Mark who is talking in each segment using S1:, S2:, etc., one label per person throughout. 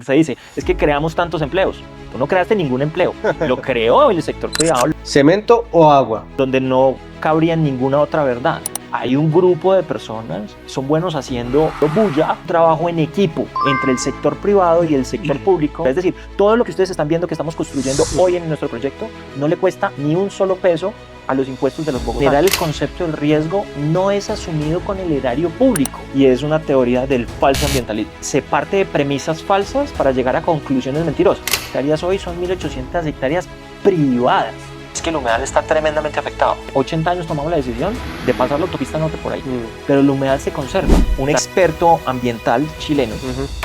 S1: Se dice, es que creamos tantos empleos. Tú no creaste ningún empleo, lo creó el sector privado.
S2: ¿Cemento o agua?
S1: Donde no cabría ninguna otra verdad. Hay un grupo de personas que son buenos haciendo bulla, trabajo en equipo entre el sector privado y el sector público. Es decir, todo lo que ustedes están viendo que estamos construyendo hoy en nuestro proyecto no le cuesta ni un solo peso a los impuestos de los bogotanos. El concepto del riesgo no es asumido con el erario público y es una teoría del falso ambientalismo. Se parte de premisas falsas para llegar a conclusiones mentirosas. Hectáreas hoy son 1.800 hectáreas privadas. Es que el humedal está tremendamente afectado. 80 años tomamos la decisión de pasar la autopista norte por ahí, pero el humedal se conserva. Un experto ambiental chileno,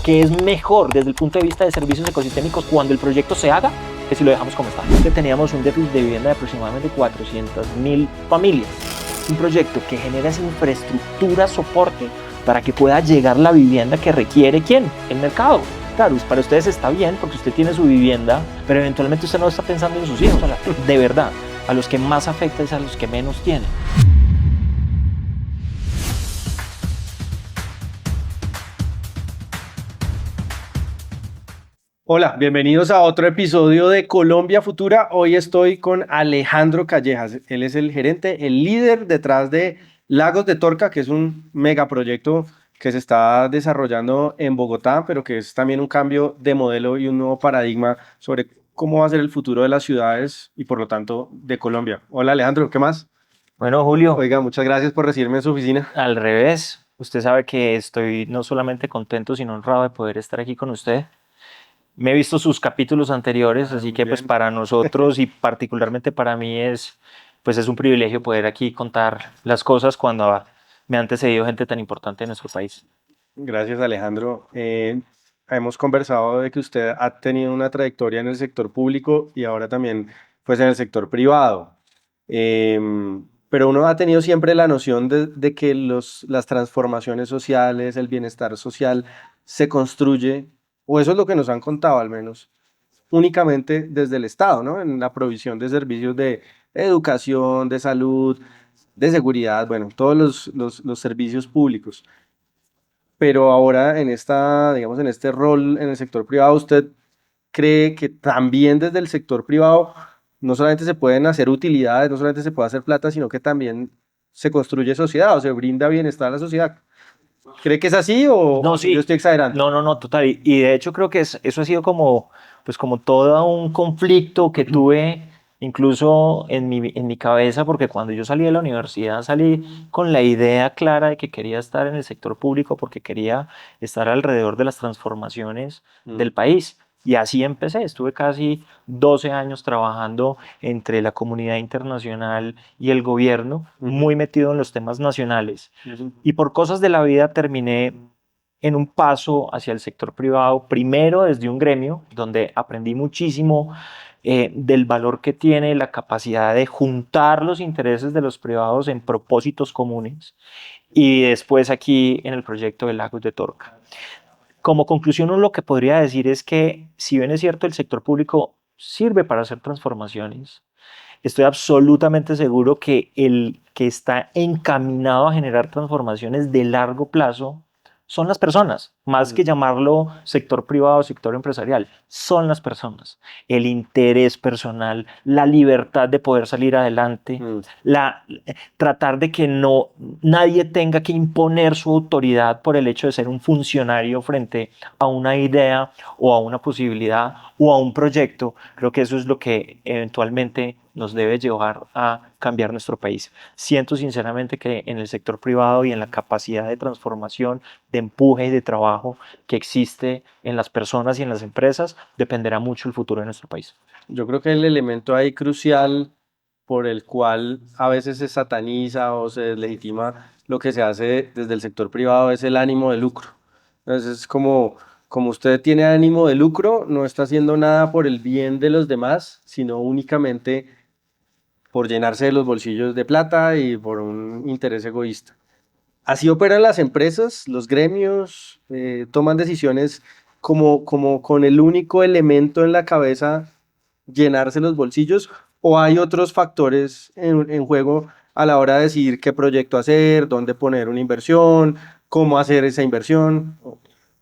S1: que es mejor desde el punto de vista de servicios ecosistémicos cuando el proyecto se haga, que si lo dejamos como está. Que teníamos un déficit de vivienda de aproximadamente 400.000 familias. Un proyecto que genera esa infraestructura, soporte, para que pueda llegar la vivienda que requiere, ¿quién? El mercado. Claro, para ustedes está bien porque usted tiene su vivienda, pero eventualmente usted no está pensando en sus hijos. O sea, de verdad, a los que más afecta es a los que menos tienen.
S2: Hola, bienvenidos a otro episodio de Colombia Futura. Hoy estoy con Alejandro Callejas. Él es el gerente, el líder detrás de Lagos de Torca, que es un megaproyecto que se está desarrollando en Bogotá, pero que es también un cambio de modelo y un nuevo paradigma sobre cómo va a ser el futuro de las ciudades y por lo tanto de Colombia. Hola Alejandro, ¿qué más?
S1: Bueno, Julio,
S2: Oiga, muchas gracias por recibirme en su oficina.
S1: al revés, usted sabe que estoy no solamente contento, sino honrado de poder estar aquí con usted. Me he visto sus capítulos anteriores, así que pues para nosotros y particularmente para mí es un privilegio poder aquí contar las cosas cuando me ha antecedido gente tan importante en nuestro país.
S2: Gracias, Alejandro. Hemos conversado de que usted ha tenido una trayectoria en el sector público y ahora también pues en el sector privado. Pero uno ha tenido siempre la noción de que las transformaciones sociales, el bienestar social se construye, o eso es lo que nos han contado al menos, únicamente desde el Estado, ¿no? En la provisión de servicios de educación, de salud, de seguridad, bueno, todos los servicios públicos. Pero ahora en digamos, en este rol en el sector privado, ¿usted cree que también desde el sector privado no solamente se pueden hacer utilidades, no solamente se puede hacer plata, sino que también se construye sociedad o se brinda bienestar a la sociedad? ¿Cree que es así o
S1: No, sí.
S2: yo estoy exagerando?
S1: No, total. Y de hecho creo que eso ha sido como todo un conflicto que tuve incluso en mi cabeza, porque cuando yo salí de la universidad salí con la idea clara de que quería estar en el sector público porque quería estar alrededor de las transformaciones del país. Y así empecé. Estuve casi 12 años trabajando entre la comunidad internacional y el gobierno, muy metido en los temas nacionales. Y por cosas de la vida terminé en un paso hacia el sector privado, primero desde un gremio, donde aprendí muchísimo del valor que tiene la capacidad de juntar los intereses de los privados en propósitos comunes, y después aquí en el proyecto de Lagos de Torca. Como conclusión, lo que podría decir es que, si bien es cierto, el sector público sirve para hacer transformaciones, estoy absolutamente seguro que el que está encaminado a generar transformaciones de largo plazo son las personas, más que llamarlo sector privado o sector empresarial, son las personas. El interés personal, la libertad de poder salir adelante, tratar de que nadie tenga que imponer su autoridad por el hecho de ser un funcionario frente a una idea o a una posibilidad o a un proyecto. Creo que eso es lo que eventualmente nos debe llevar a cambiar nuestro país. Siento sinceramente que en el sector privado y en la capacidad de transformación, de empuje y de trabajo que existe en las personas y en las empresas, dependerá mucho el futuro de nuestro país.
S2: Yo creo que el elemento ahí crucial por el cual a veces se sataniza o se deslegitima lo que se hace desde el sector privado es el ánimo de lucro. Entonces es como usted tiene ánimo de lucro, no está haciendo nada por el bien de los demás, sino únicamente por llenarse de los bolsillos de plata y por un interés egoísta. Así operan las empresas, los gremios, toman decisiones como con el único elemento en la cabeza, llenarse los bolsillos, o hay otros factores en juego a la hora de decidir qué proyecto hacer, dónde poner una inversión, cómo hacer esa inversión.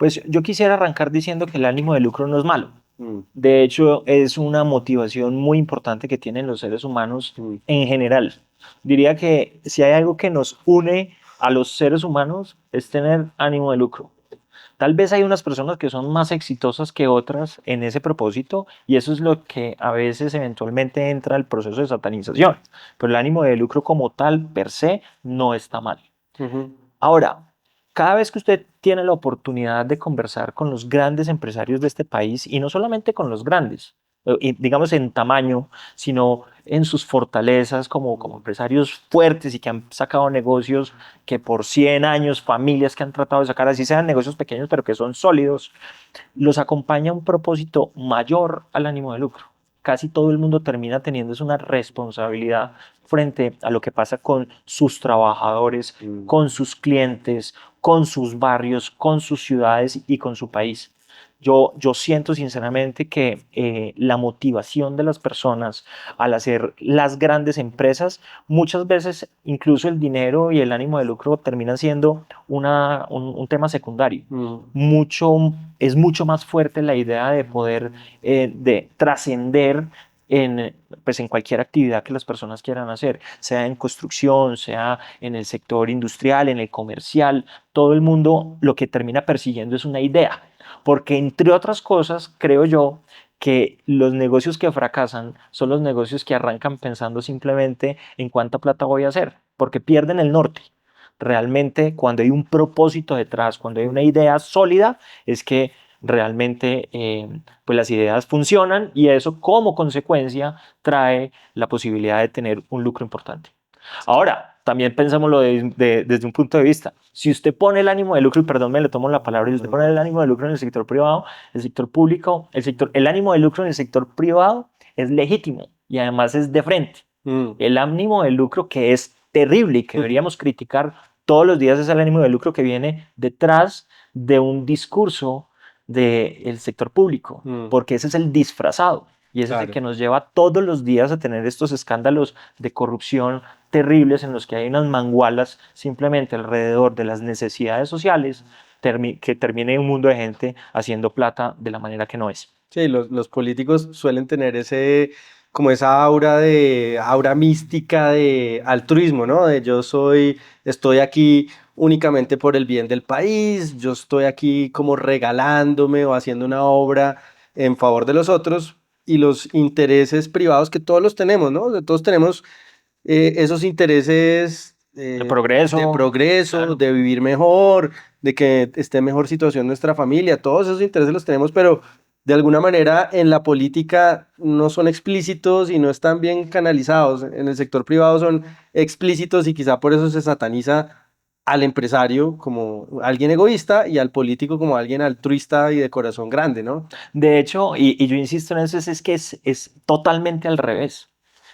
S1: Pues yo quisiera arrancar diciendo que el ánimo de lucro no es malo.
S2: Mm,
S1: De hecho, es una motivación muy importante que tienen los seres humanos
S2: mm,
S1: en general. Diría que si hay algo que nos une a los seres humanos es tener ánimo de lucro. Tal vez hay unas personas que son más exitosas que otras en ese propósito y eso es lo que a veces eventualmente entra al proceso de satanización. Pero el ánimo de lucro como tal, per se, no está mal.
S2: ujú,
S1: Ahora, cada vez que usted tiene la oportunidad de conversar con los grandes empresarios de este país, y no solamente con los grandes, digamos en tamaño, sino en sus fortalezas como empresarios fuertes y que han sacado negocios que por 100 años, familias que han tratado de sacar, así sean negocios pequeños, pero que son sólidos, los acompaña un propósito mayor al ánimo de lucro. Casi todo el mundo termina teniendo es una responsabilidad frente a lo que pasa con sus trabajadores,
S2: mm.
S1: con sus clientes, con sus barrios, con sus ciudades y con su país. Yo siento sinceramente que la motivación de las personas al hacer las grandes empresas, muchas veces incluso el dinero y el ánimo de lucro terminan siendo un tema secundario.
S2: Mm,
S1: Es mucho más fuerte la idea de poder de trascender en, pues en cualquier actividad que las personas quieran hacer, sea en construcción, sea en el sector industrial, en el comercial, todo el mundo lo que termina persiguiendo es una idea, porque entre otras cosas, creo yo, que los negocios que fracasan son los negocios que arrancan pensando simplemente en cuánta plata voy a hacer, porque pierden el norte. Realmente, cuando hay un propósito detrás, cuando hay una idea sólida, es que realmente pues las ideas funcionan y eso como consecuencia trae la posibilidad de tener un lucro importante. Ahora, también pensémoslo desde un punto de vista. Si usted pone el ánimo de lucro, y perdón, me le tomo la palabra, y usted pone el ánimo de lucro en el sector privado, el sector público, el ánimo de lucro en el sector privado es legítimo y además es de frente.
S2: mm,
S1: El ánimo de lucro que es terrible y que deberíamos criticar todos los días es el ánimo de lucro que viene detrás de un discurso del sector público,
S2: mm,
S1: porque ese es el disfrazado y ese es el
S2: claro.
S1: que nos lleva todos los días a tener estos escándalos de corrupción terribles en los que hay unas mangualas simplemente alrededor de las necesidades sociales que termine un mundo de gente haciendo plata de la manera que no es.
S2: Sí, los políticos suelen tener ese, como esa aura de, aura mística de altruismo, ¿no? De estoy aquí únicamente por el bien del país, yo estoy aquí como regalándome o haciendo una obra en favor de los otros y los intereses privados que todos los tenemos, ¿no? De todos tenemos esos intereses
S1: El
S2: de
S1: progreso,
S2: progreso,
S1: claro.
S2: de vivir mejor, de que esté en mejor situación nuestra familia, todos esos intereses los tenemos, pero de alguna manera en la política no son explícitos y no están bien canalizados. En el sector privado son explícitos y quizá por eso se sataniza al empresario como alguien egoísta y al político como alguien altruista y de corazón grande, ¿no?
S1: De hecho, y yo insisto en eso, es que es totalmente al revés.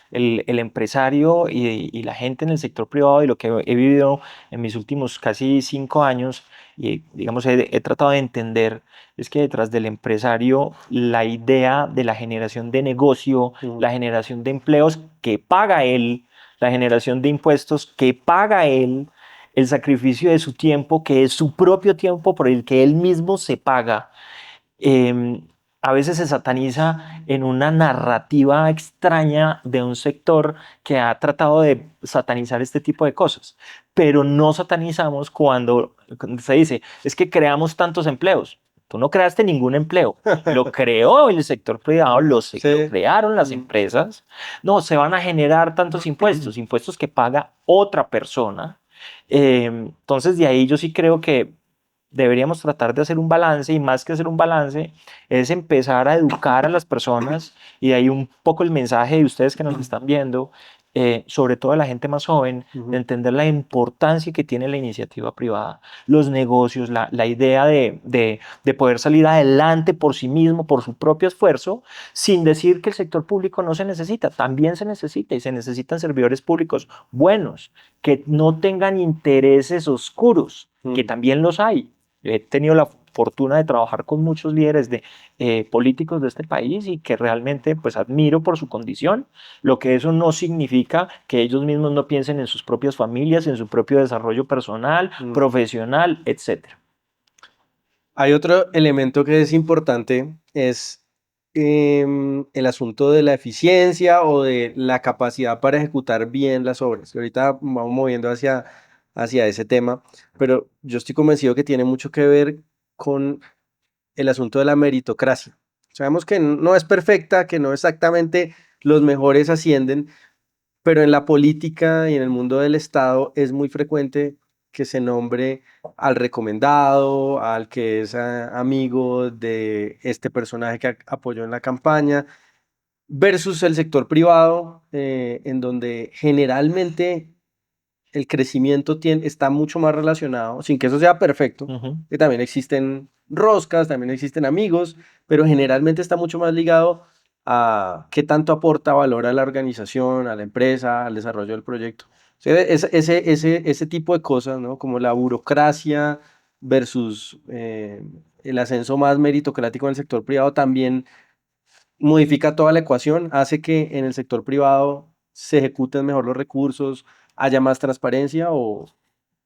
S1: El empresario y la gente en el sector privado y lo que he vivido en mis últimos casi 5 años y digamos he tratado de entender es que detrás del empresario la idea de la generación de negocio,
S2: Mm,
S1: la generación de empleos que paga él, la generación de impuestos que paga él, el sacrificio de su tiempo que es su propio tiempo por el que él mismo se paga eh, a veces se sataniza en una narrativa extraña de un sector que ha tratado de satanizar este tipo de cosas, pero no satanizamos cuando se dice, es que creamos tantos empleos. Tú no creaste ningún empleo, lo creó el sector privado, lo
S2: sí.
S1: crearon las
S2: Mm,
S1: empresas. No, se van a generar tantos impuestos, impuestos que paga otra persona. Entonces, de ahí yo sí creo que deberíamos tratar de hacer un balance y más que hacer un balance es empezar a educar a las personas y de ahí un poco el mensaje de ustedes que nos están viendo, sobre todo a la gente más joven, de
S2: ujú,
S1: entender la importancia que tiene la iniciativa privada, los negocios, la idea de poder salir adelante por sí mismo, por su propio esfuerzo, sin decir que el sector público no se necesita, también se necesita y se necesitan servidores públicos buenos, que no tengan intereses oscuros, que
S2: mm.
S1: también los hay. He tenido la fortuna de trabajar con muchos líderes políticos de este país y que realmente pues admiro por su condición, lo que eso no significa que ellos mismos no piensen en sus propias familias, en su propio desarrollo personal,
S2: Mm.
S1: profesional, etcétera.
S2: Hay otro elemento que es importante, es el asunto de la eficiencia o de la capacidad para ejecutar bien las obras. Y ahorita vamos moviendo hacia ese tema, pero yo estoy convencido que tiene mucho que ver con el asunto de la meritocracia. Sabemos que no es perfecta, que no exactamente los mejores ascienden, pero en la política y en el mundo del Estado es muy frecuente que se nombre al recomendado, al que es amigo de este personaje que apoyó en la campaña, versus el sector privado, en donde generalmente el crecimiento está mucho más relacionado, sin que eso sea perfecto,
S1: Ujú.
S2: que también existen roscas, también existen amigos, pero generalmente está mucho más ligado a qué tanto aporta valor a la organización, a la empresa, al desarrollo del proyecto. O sea, ese tipo de cosas, ¿no? Como la burocracia versus el ascenso más meritocrático en el sector privado también modifica toda la ecuación, hace que en el sector privado se ejecuten mejor los recursos, haya más transparencia o...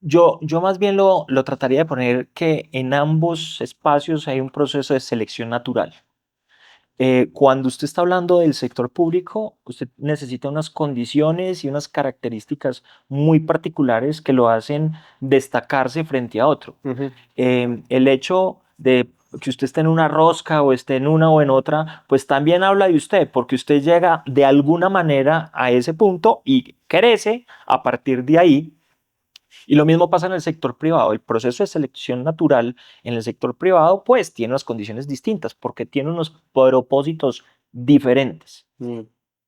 S1: Yo más bien lo trataría de poner que en ambos espacios hay un proceso de selección natural. Cuando usted está hablando del sector público, usted necesita unas condiciones y unas características muy particulares que lo hacen destacarse frente a otro.
S2: Ujú.
S1: El hecho de que usted esté en una rosca o esté en una o en otra, pues también habla de usted, porque usted llega de alguna manera a ese punto y crece a partir de ahí. Y lo mismo pasa en el sector privado. El proceso de selección natural en el sector privado, pues, tiene unas condiciones distintas porque tiene unos propósitos diferentes.
S2: Mm.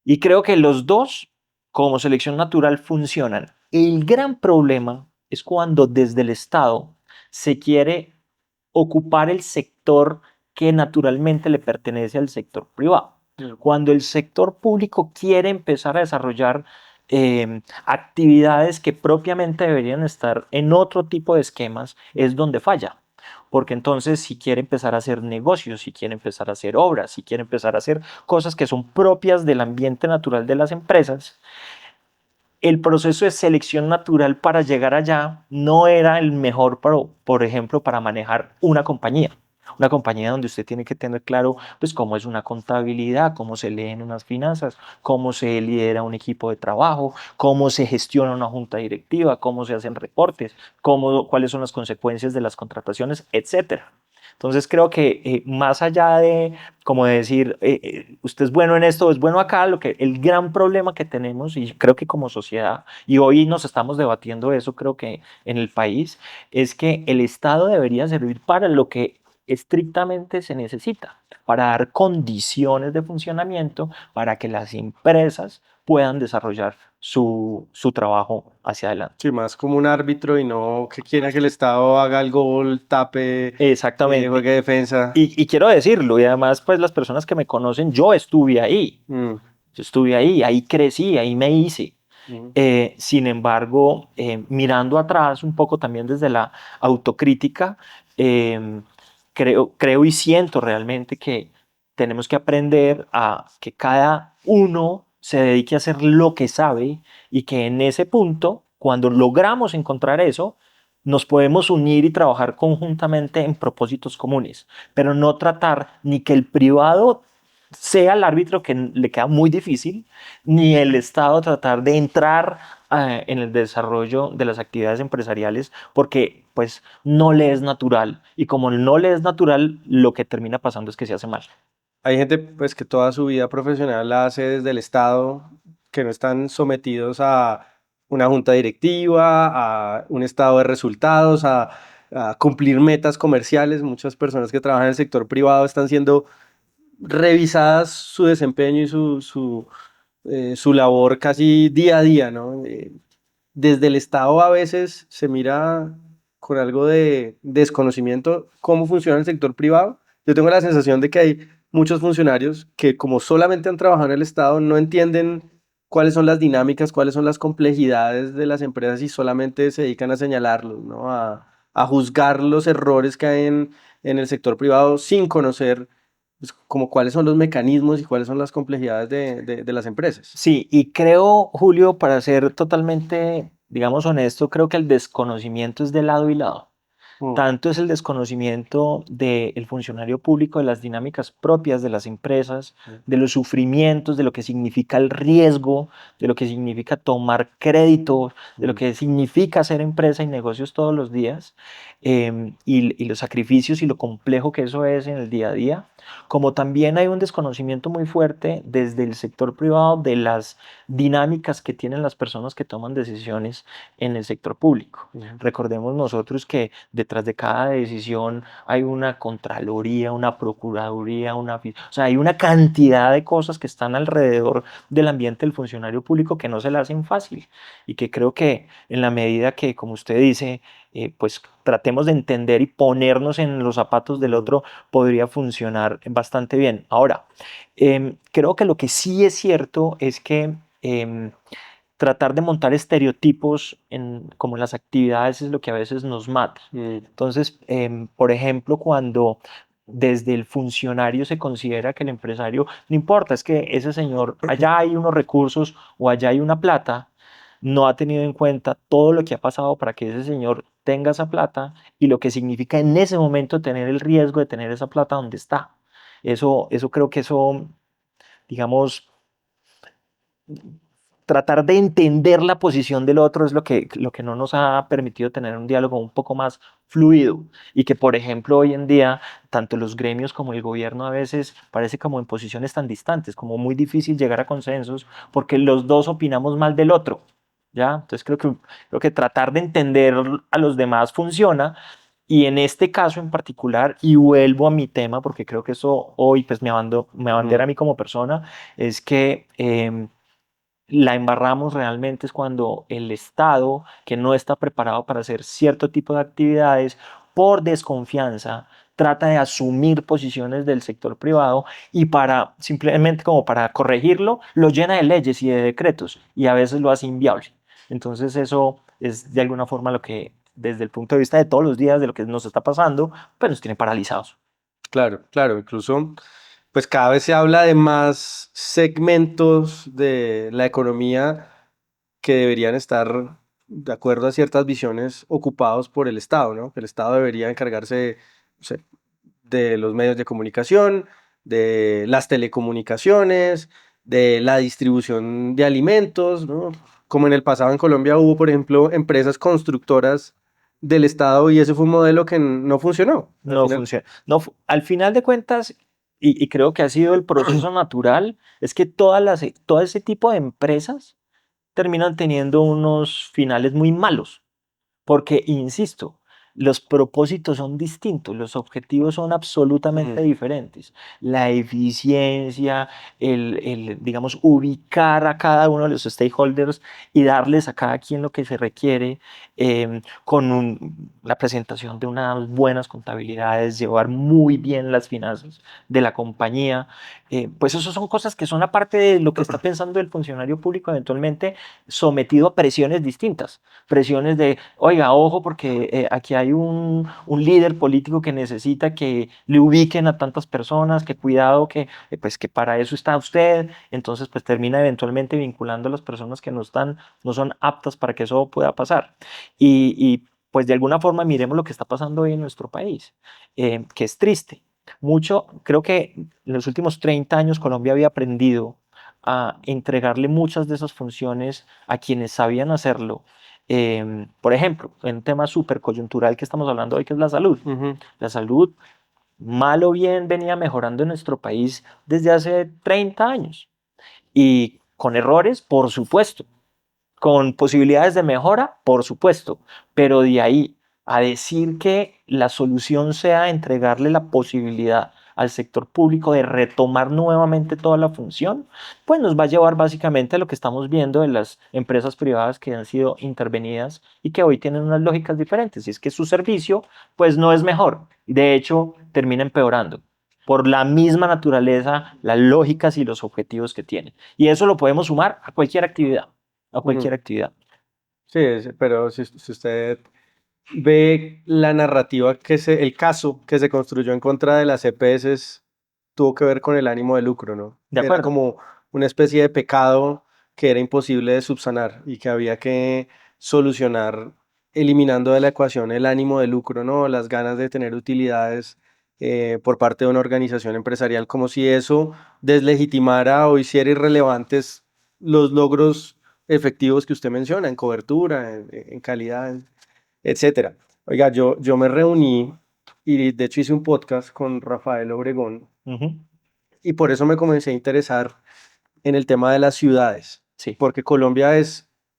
S1: Y creo que los dos, como selección natural, funcionan. El gran problema es cuando desde el Estado se quiere ocupar el sector que naturalmente le pertenece al sector privado.
S2: Mm.
S1: Cuando el sector público quiere empezar a desarrollar actividades que propiamente deberían estar en otro tipo de esquemas, es donde falla. Porque entonces si quiere empezar a hacer negocios, si quiere empezar a hacer obras, si quiere empezar a hacer cosas que son propias del ambiente natural de las empresas, el proceso de selección natural para llegar allá no era el mejor, por ejemplo, para manejar una compañía. Una compañía donde usted tiene que tener claro pues, cómo es una contabilidad, cómo se leen unas finanzas, cómo se lidera un equipo de trabajo, cómo se gestiona una junta directiva, cómo se hacen reportes, cuáles son las consecuencias de las contrataciones, etcétera. Entonces creo que más allá de como decir, usted es bueno en esto, es bueno acá, el gran problema que tenemos, y creo que como sociedad, y hoy nos estamos debatiendo eso, creo que en el país, es que el Estado debería servir para lo que estrictamente se necesita, para dar condiciones de funcionamiento para que las empresas puedan desarrollar su trabajo hacia adelante.
S2: Sí, más como un árbitro y no que quiera que el Estado haga el gol, tape,
S1: Exactamente.
S2: juegue defensa.
S1: Y quiero decirlo, y además, pues las personas que me conocen, yo estuve ahí.
S2: Mm.
S1: Yo estuve ahí crecí, ahí me hice.
S2: Mm.
S1: Sin embargo, mirando atrás un poco también desde la autocrítica, eh, creo y siento realmente que tenemos que aprender a que cada uno se dedique a hacer lo que sabe y que en ese punto, cuando logramos encontrar eso, nos podemos unir y trabajar conjuntamente en propósitos comunes, pero no tratar ni que el privado sea el árbitro, que le queda muy difícil, ni el Estado tratar de entrar en el desarrollo de las actividades empresariales porque pues no le es natural y como no le es natural lo que termina pasando es que se hace mal.
S2: Hay gente pues que toda su vida profesional la hace desde el Estado, que no están sometidos a una junta directiva, a un estado de resultados, a cumplir metas comerciales. Muchas personas que trabajan en el sector privado están siendo revisadas su desempeño y su labor casi día a día, ¿no? Desde el Estado a veces se mira con algo de desconocimiento cómo funciona el sector privado. Yo tengo la sensación de que hay muchos funcionarios que como solamente han trabajado en el Estado no entienden cuáles son las dinámicas, cuáles son las complejidades de las empresas y solamente se dedican a señalarlos, ¿no? A juzgar los errores que hay en el sector privado sin conocer pues, como cuáles son los mecanismos y cuáles son las complejidades de las empresas.
S1: Sí, y creo, Julio, para ser totalmente, digamos, honesto, creo que el desconocimiento es de lado y lado.
S2: Mm,
S1: Tanto es el desconocimiento del funcionario público de las dinámicas propias de las empresas,
S2: mm,
S1: de los sufrimientos, de lo que significa el riesgo, de lo que significa tomar crédito, de lo
S2: mm,
S1: que significa hacer empresa y negocios todos los días, y los sacrificios y lo complejo que eso es en el día a día. Como también hay un desconocimiento muy fuerte desde el sector privado de las dinámicas que tienen las personas que toman decisiones en el sector público.
S2: mm,
S1: Recordemos nosotros que detrás de cada decisión hay una contraloría, una procuraduría, o sea, hay una cantidad de cosas que están alrededor del ambiente del funcionario público que no se le hacen fácil y que creo que en la medida que, como usted dice, pues tratemos de entender y ponernos en los zapatos del
S2: mm,
S1: otro, podría funcionar bastante bien. Ahora, creo que lo que sí es cierto es que tratar de montar estereotipos como en las actividades es lo que a veces nos mata.
S2: mm,
S1: Entonces, por ejemplo, cuando desde el funcionario se considera que el empresario, no importa, es que ese señor, allá hay unos recursos o allá hay una plata, no ha tenido en cuenta todo lo que ha pasado para que ese señor tenga esa plata y lo que significa en ese momento tener el riesgo de tener esa plata donde está. Eso creo que eso, digamos, tratar de entender la posición del otro es lo que no nos ha permitido tener un diálogo un poco más fluido y que, por ejemplo, hoy en día, tanto los gremios como el gobierno a veces parece como en posiciones tan distantes, como muy difícil llegar a consensos porque los dos opinamos mal del otro, ¿ya? Entonces creo que tratar de entender a los demás funciona. Y en este caso en particular, y vuelvo a mi tema, porque creo que eso hoy pues me abandera
S2: mm.
S1: a mí como persona, es que la embarramos realmente es cuando el Estado, que no está preparado para hacer cierto tipo de actividades, por desconfianza, trata de asumir posiciones del sector privado y para simplemente como para corregirlo, lo llena de leyes y de decretos y a veces lo hace inviable. Entonces eso es de alguna forma lo que desde el punto de vista de todos los días de lo que nos está pasando, pues nos tiene paralizados.
S2: Claro, claro, incluso pues cada vez se habla de más segmentos de la economía que deberían estar de acuerdo a ciertas visiones ocupados por el Estado, ¿no? Que el Estado debería encargarse, no sé, de los medios de comunicación, de las telecomunicaciones, de la distribución de alimentos, ¿no? Como en el pasado en Colombia hubo, por ejemplo, empresas constructoras del Estado y ese fue un modelo que no funcionó. Al
S1: No
S2: final,
S1: funciona. No, al final de cuentas, y creo que ha sido el proceso natural, es que todo ese tipo de empresas terminan teniendo unos finales muy malos. Porque, insisto, los propósitos son distintos, los objetivos son absolutamente
S2: mm,
S1: diferentes. La eficiencia, digamos, ubicar a cada uno de los stakeholders y darles a cada quien lo que se requiere con la presentación de unas buenas contabilidades, llevar muy bien las finanzas de la compañía. Pues eso son cosas que son aparte de lo que está pensando el funcionario público eventualmente sometido a presiones distintas, presiones de, oiga, ojo, porque aquí hay un líder político que necesita que le ubiquen a tantas personas, que cuidado, que pues que para eso está usted, entonces pues termina eventualmente vinculando a las personas que no son aptas para que eso pueda pasar. Pues de alguna forma miremos lo que está pasando hoy en nuestro país, que es triste. Mucho, creo que en los últimos 30 años Colombia había aprendido a entregarle muchas de esas funciones a quienes sabían hacerlo. Por ejemplo, en un tema súper coyuntural que estamos hablando hoy, que es la salud.
S2: ujú,
S1: La salud, mal o bien, venía mejorando en nuestro país desde hace 30 años. Y con errores, por supuesto. Con posibilidades de mejora, por supuesto. Pero de ahí a decir que la solución sea entregarle la posibilidad al sector público de retomar nuevamente toda la función, pues nos va a llevar básicamente a lo que estamos viendo de las empresas privadas que han sido intervenidas y que hoy tienen unas lógicas diferentes. Y es que su servicio, pues no es mejor. De hecho, termina empeorando por la misma naturaleza, las lógicas y los objetivos que tienen. Y eso lo podemos sumar a cualquier actividad, a
S2: ujú.
S1: cualquier actividad.
S2: Sí, pero si usted ve la narrativa el caso que se construyó en contra de las EPS tuvo que ver con el ánimo de lucro, ¿no?
S1: ¿De
S2: Era
S1: acuerdo?
S2: como una especie de pecado que era imposible de subsanar y que había que solucionar eliminando de la ecuación el ánimo de lucro, ¿no? Las ganas de tener utilidades por parte de una organización empresarial, como si eso deslegitimara o hiciera irrelevantes los logros efectivos que usted menciona en cobertura, en calidad, etcétera. Oiga, yo me reuní y de hecho hice un podcast con Rafael Obregón
S1: Ujú.
S2: y por eso me comencé a interesar en el tema de las ciudades,
S1: Sí,
S2: porque Colombia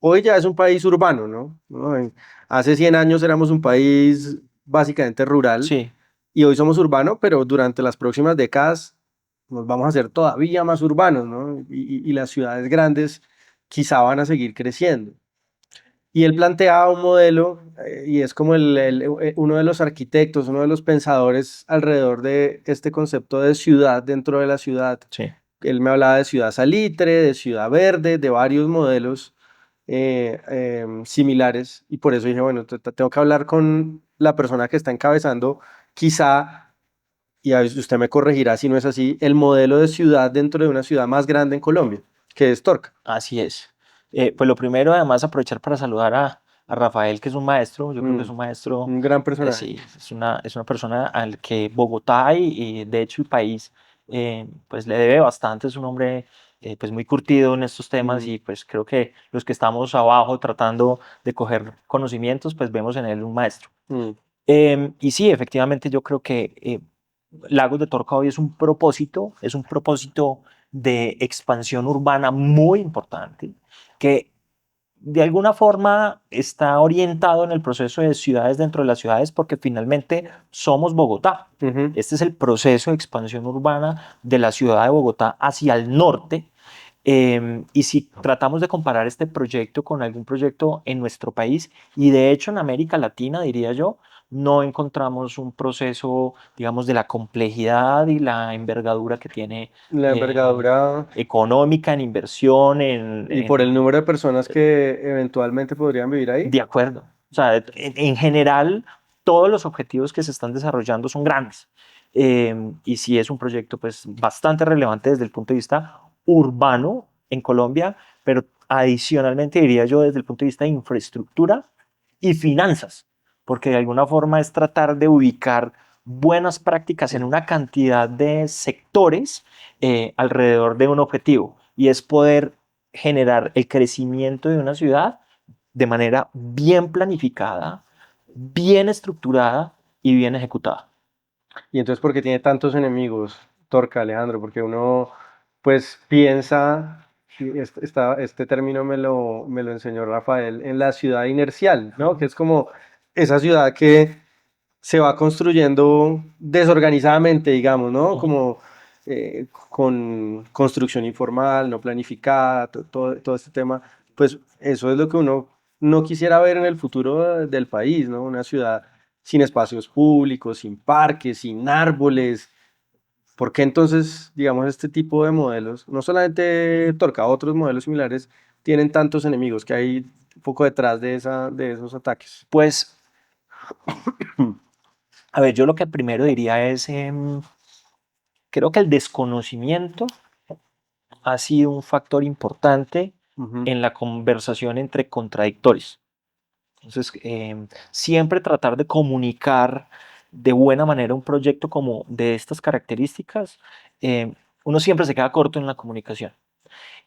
S2: hoy ya es un país urbano, ¿no? Hace 100 años éramos un país básicamente rural
S1: sí.
S2: y hoy somos urbanos, pero durante las próximas décadas nos vamos a hacer todavía más urbanos, ¿no? Y las ciudades grandes quizá van a seguir creciendo. Y él planteaba un modelo y es como uno de los arquitectos, uno de los pensadores alrededor de este concepto de ciudad dentro de la ciudad.
S1: Sí.
S2: Él me hablaba de ciudad salitre, de ciudad verde, de varios modelos similares y por eso dije, bueno, tengo que hablar con la persona que está encabezando, quizá, y a veces usted me corregirá si no es así, el modelo de ciudad dentro de una ciudad más grande en Colombia, que es Torca.
S1: Así es. Pues lo primero, además, aprovechar para saludar a Rafael, que es un maestro. Yo creo que es
S2: Mm,
S1: un maestro,
S2: un gran personaje.
S1: sí, es una persona al que Bogotá y de hecho el país, pues le debe bastante. Es un hombre, pues muy curtido en estos temas
S2: Mm,
S1: y pues creo que los que estamos abajo tratando de coger conocimientos, pues vemos en él un maestro.
S2: mm.
S1: Y sí, efectivamente, yo creo que Lagos de Torca hoy es un propósito de expansión urbana muy importante, que de alguna forma está orientado en el proceso de ciudades dentro de las ciudades, porque finalmente somos Bogotá.
S2: Ujú.
S1: Este es el proceso de expansión urbana de la ciudad de Bogotá hacia el norte. Y si tratamos de comparar este proyecto con algún proyecto en nuestro país, y de hecho en América Latina, diría yo, no encontramos un proceso, digamos, de la complejidad y la envergadura que tiene
S2: La envergadura
S1: económica, en inversión,
S2: y por el número de personas que eventualmente podrían vivir ahí.
S1: de acuerdo. O sea, en general, todos los objetivos que se están desarrollando son grandes. Y sí es un proyecto pues bastante relevante desde el punto de vista urbano en Colombia, pero adicionalmente diría yo desde el punto de vista de infraestructura y finanzas, porque de alguna forma es tratar de ubicar buenas prácticas en una cantidad de sectores alrededor de un objetivo, y es poder generar el crecimiento de una ciudad de manera bien planificada, bien estructurada y bien ejecutada.
S2: Y entonces, ¿por qué tiene tantos enemigos, Torca, Alejandro? Porque uno, pues, piensa, y este término me lo enseñó Rafael, en la ciudad inercial, ¿no? Que es como esa ciudad que se va construyendo desorganizadamente, digamos, ¿no?
S1: Ujú.
S2: Como con construcción informal, no planificada, todo este tema. Pues eso es lo que uno no quisiera ver en el futuro del país, ¿no? Una ciudad sin espacios públicos, sin parques, sin árboles. ¿Por qué entonces, digamos, este tipo de modelos, no solamente Torca, otros modelos similares, tienen tantos enemigos que hay un poco detrás de esos ataques?
S1: Pues, a ver, yo lo que primero diría es, creo que el desconocimiento ha sido un factor importante
S2: Ujú,
S1: en la conversación entre contradictores. Entonces, siempre tratar de comunicar de buena manera un proyecto como de estas características, uno siempre se queda corto en la comunicación.